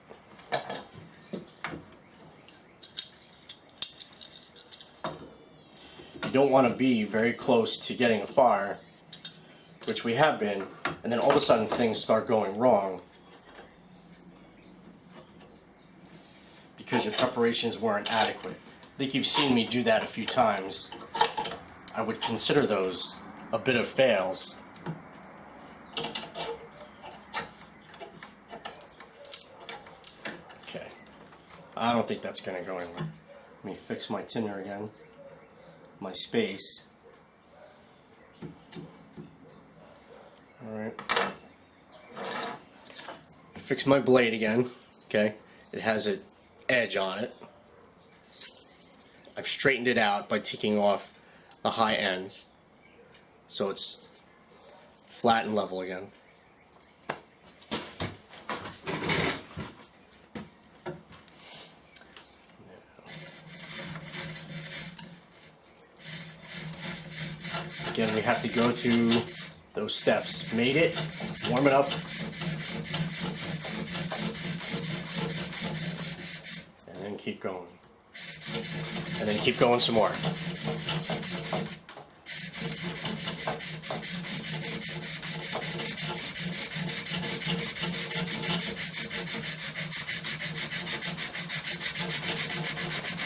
You don't want to be very close to getting a fire, which we have been, and then all of a sudden things start going wrong because your preparations weren't adequate. I think you've seen me do that a few times. I would consider those a bit of fails. Okay, I don't think that's going to go anywhere. Let me fix my tinder again, my space. Alright. Fix my blade again. Okay, it has an edge on it. I've straightened it out by taking off the high ends, so it's flat and level again. Again, we have to go through those steps. Made it, warm it up, and then keep going. And then keep going some more.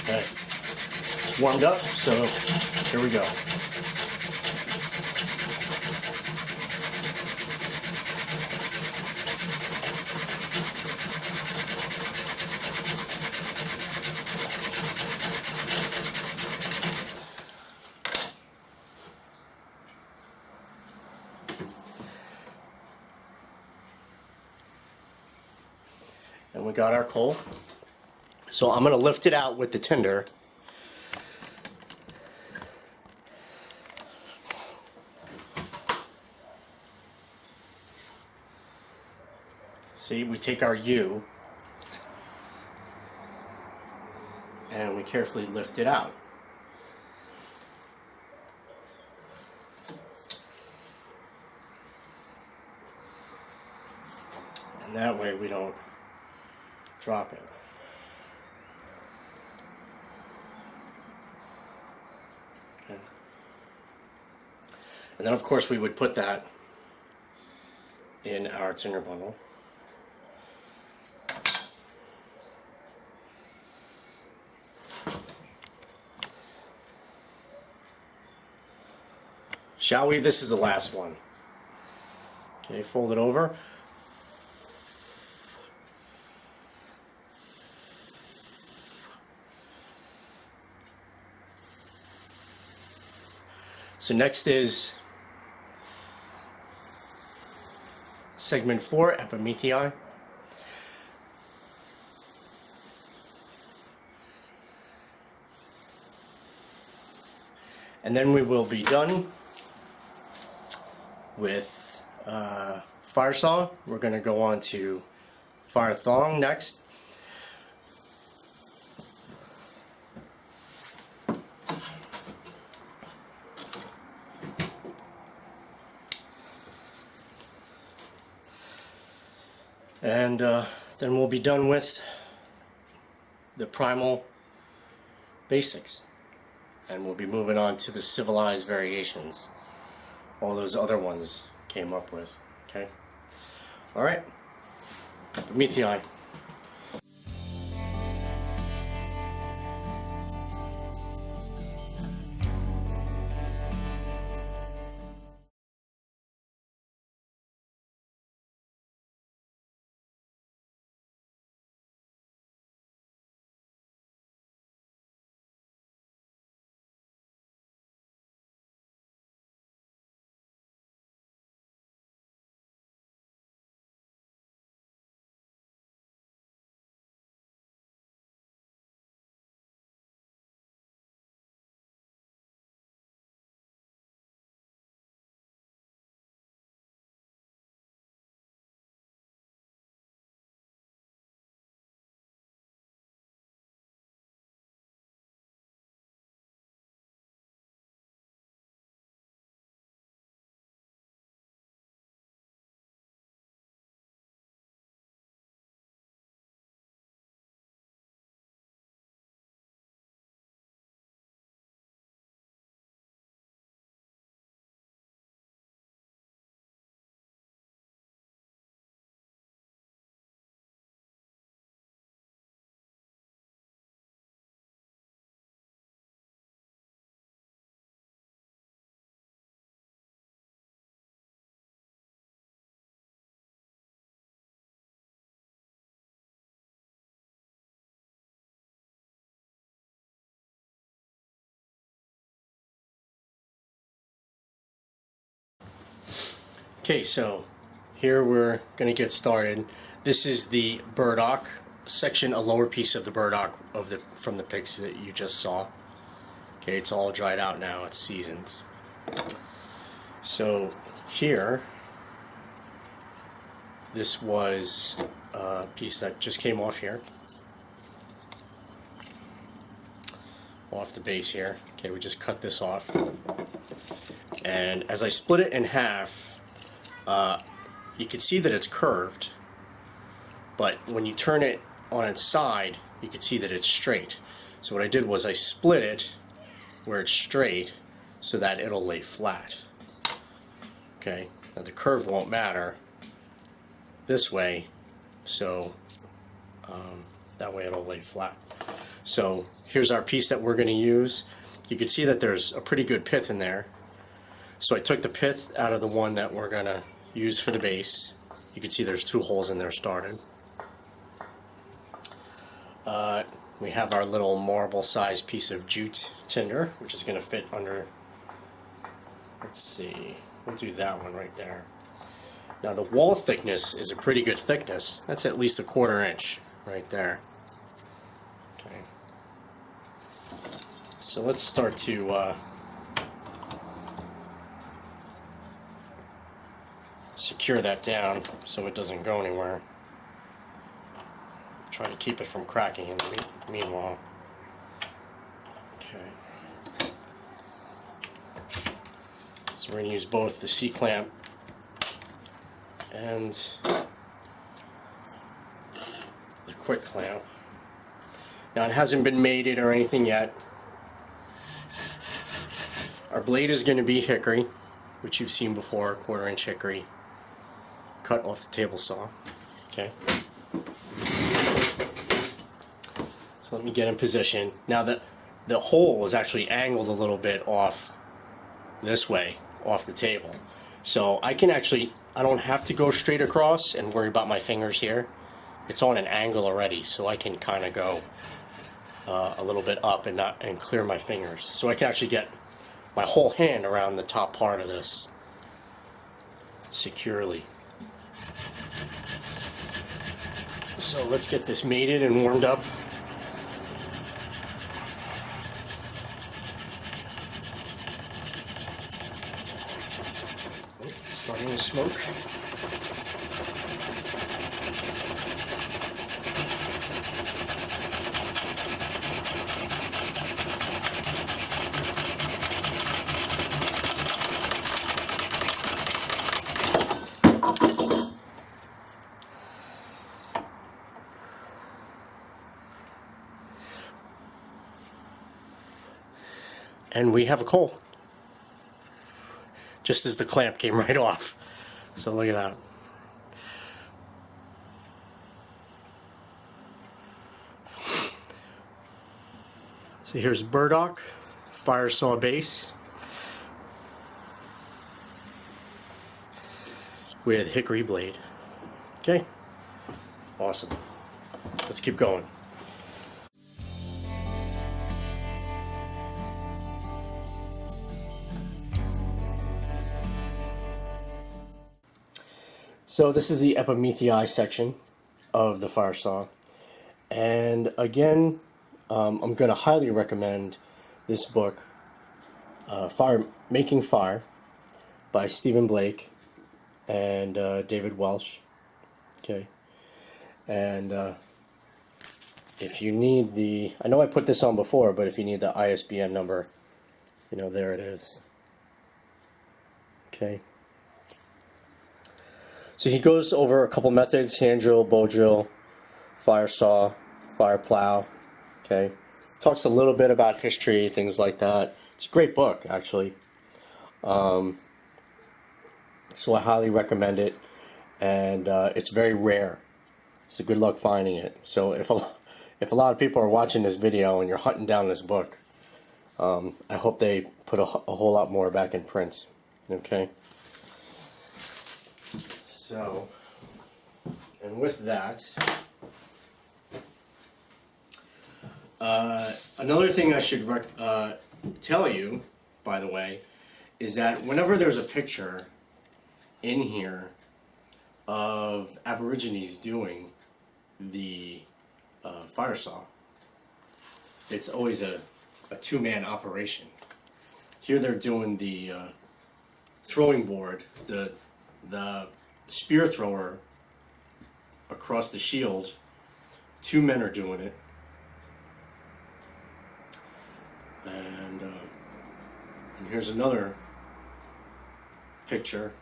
Okay. warmed up, so here we go. And we got our coal. So I'm going to lift it out with the tinder. See, we take our U and we carefully lift it out. And that way we don't drop it. Okay. And then of course we would put that in our tinder bundle. Shall we? This is the last one. Okay, fold it over. So next is segment 4, epimethei. And then we will be done with fire saw. We're going to go on to fire thong next. And then we'll be done with the primal basics. And we'll be moving on to the civilized variations. All those other ones came up with. Okay? Alright. Epimethei. Okay, so here we're going to get started. This is the burdock section, a lower piece of the burdock from the pics that you just saw. Okay, it's all dried out now, it's seasoned. So here, this was a piece that just came off here. Off the base here. Okay, we just cut this off. And as I split it in half, you can see that it's curved, but when you turn it on its side, you can see that it's straight. So what I did was I split it where it's straight so that it'll lay flat. Okay, now the curve won't matter this way, so that way it'll lay flat. So here's our piece that we're going to use. You can see that there's a pretty good pith in there. So I took the pith out of the one that we're going to use for the base. You can see there's 2 holes in there started. We have our little marble sized piece of jute tinder, which is going to fit under, let's see, we'll do that one right there. Now the wall thickness is a pretty good thickness. That's at least 1/4 inch right there. Okay. So let's start to secure that down so it doesn't go anywhere. Try to keep it from cracking in the meanwhile. Okay. So we're going to use both the C-clamp and the quick clamp. Now it hasn't been mated or anything yet. Our blade is going to be hickory, which you've seen before, 1/4 inch hickory, cut off the table saw. Okay. So let me get in position. Now the hole is actually angled a little bit off this way, off the table. So I don't have to go straight across and worry about my fingers here. It's on an angle already, so I can kind of go a little bit up and clear my fingers. So I can actually get my whole hand around the top part of this securely. So let's get this mated and warmed up. Starting to smoke. And we have a coal. Just as the clamp came right off. So look at that. So here's Burdock fire saw base with hickory blade. Okay, awesome. Let's keep going. So this is the epimethii section of the fire saw, and again, I'm going to highly recommend this book, Making Fire, by Stephen Blake and David Welsh. Okay, and if you need I know I put this on before, but if you need the ISBN number, there it is. Okay. So he goes over a couple methods: hand drill, bow drill, fire saw, fire plow. Okay, talks a little bit about history, things like that. It's a great book, actually. So I highly recommend it, and it's very rare. So good luck finding it. So if a lot of people are watching this video and you're hunting down this book, I hope they put a whole lot more back in print. Okay. So, and with that, another thing I should tell you, by the way, is that whenever there's a picture in here of Aborigines doing the fire saw, it's always a 2-man operation. Here they're doing the throwing board, the spear thrower across the shield. 2 men are doing it, and here's another picture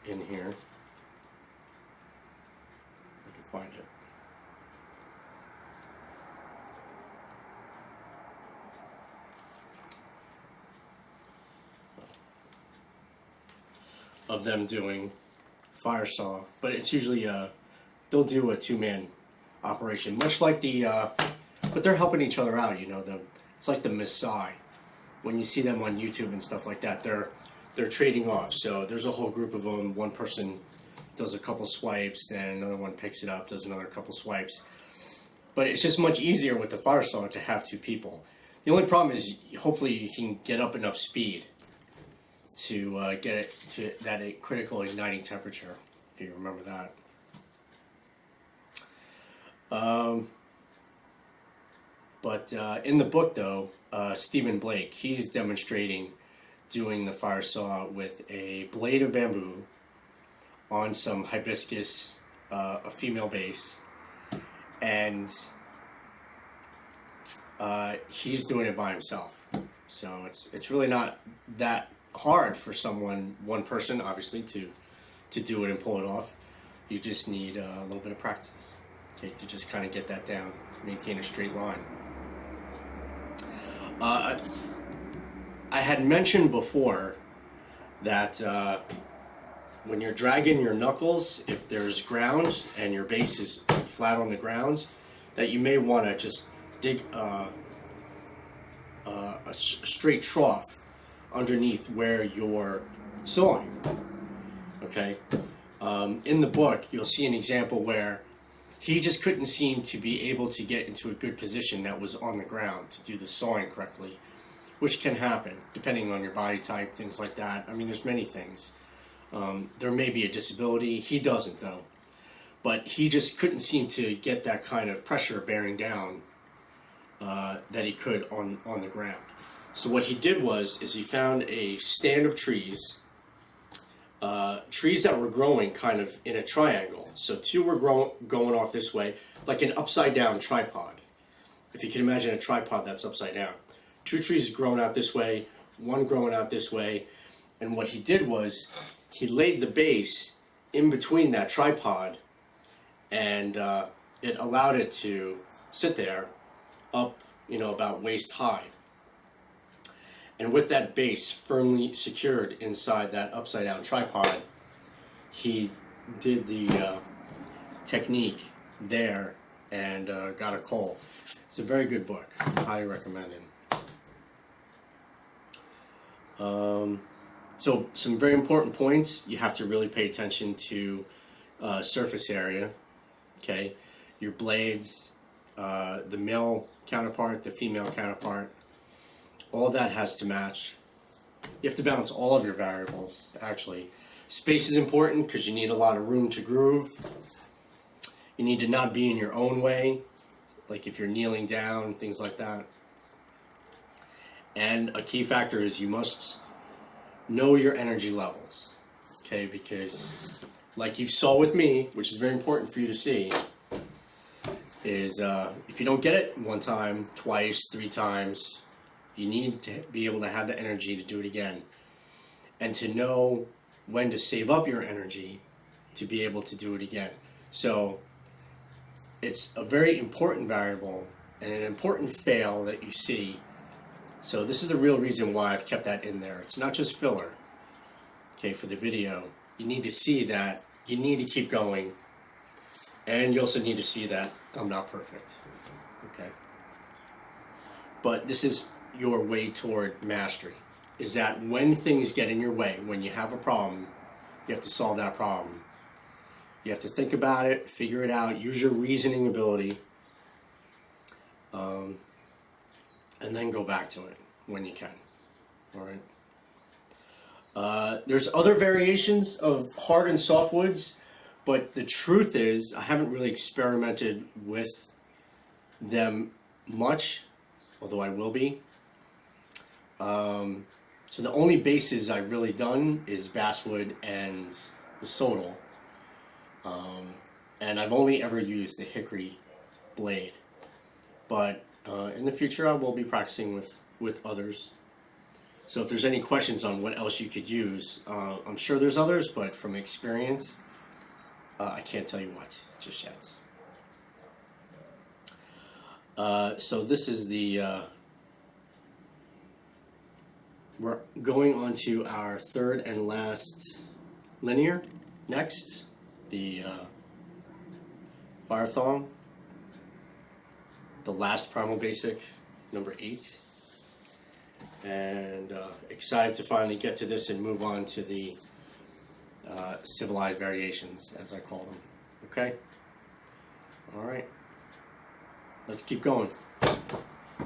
in here. I can find it. Of them doing fire saw, but it's usually they'll do a 2-man operation, much like the but they're helping each other out. You know, it's like the Maasai. When you see them on YouTube and stuff like that, they're trading off. So there's a whole group of them. One person does a couple swipes, then another one picks it up, does another couple swipes. But it's just much easier with the fire saw to have two people. The only problem is hopefully you can get up enough speed to get it to that critical igniting temperature, if you remember that. But in the book, though, Stephen Blake, he's demonstrating doing the fire saw with a blade of bamboo on some hibiscus, a female base, and he's doing it by himself. So it's really not that hard for one person, obviously, to do it and pull it off. You just need a little bit of practice, okay, to just kind of get that down, maintain a straight line. I had mentioned before that when you're dragging your knuckles, if there's ground and your base is flat on the ground, that you may want to just dig a straight trough underneath where you're sawing. Okay. In the book, you'll see an example where he just couldn't seem to be able to get into a good position that was on the ground to do the sawing correctly, which can happen depending on your body type, things like that. I mean, there's many things. There may be a disability. He doesn't, though. But he just couldn't seem to get that kind of pressure bearing down that he could on the ground. So what he did is he found a stand of trees, trees that were growing kind of in a triangle. So two were going off this way, like an upside down tripod. If you can imagine a tripod that's upside down. Two trees growing out this way, one growing out this way. And what he did was he laid the base in between that tripod, and it allowed it to sit there up, about waist high. And with that base firmly secured inside that upside down tripod, he did the technique there and got a coal. It's a very good book. Highly recommend it. So some very important points. You have to really pay attention to surface area. Okay, your blades, the male counterpart, the female counterpart. All of that has to match. You have to balance all of your variables, actually. Space is important because you need a lot of room to groove. You need to not be in your own way, like if you're kneeling down, things like that. And a key factor is you must know your energy levels, okay? Because like you saw with me, which is very important for you to see, is if you don't get it one time, twice, 3 times, you need to be able to have the energy to do it again, and to know when to save up your energy to be able to do it again. So it's a very important variable and an important fail that you see. So this is the real reason why I've kept that in there. It's not just filler, okay, for the video. You need to see that you need to keep going, and you also need to see that I'm not perfect, okay? But this is your way toward mastery, is that when things get in your way, when you have a problem, you have to solve that problem. You have to think about it, figure it out, use your reasoning ability, and then go back to it when you can, all right? There's other variations of hard and soft woods, but the truth is I haven't really experimented with them much, although I will be. So the only bases I've really done is basswood and the sodal, and I've only ever used the hickory blade. But in the future I will be practicing with others. So if there's any questions on what else you could use, I'm sure there's others, but from experience, I can't tell you what just yet. So this is the, we're going on to our third and last linear next, the fire thong, the last primal basic, number 8. And excited to finally get to this and move on to the civilized variations, as I call them. Okay? All right. Let's keep going.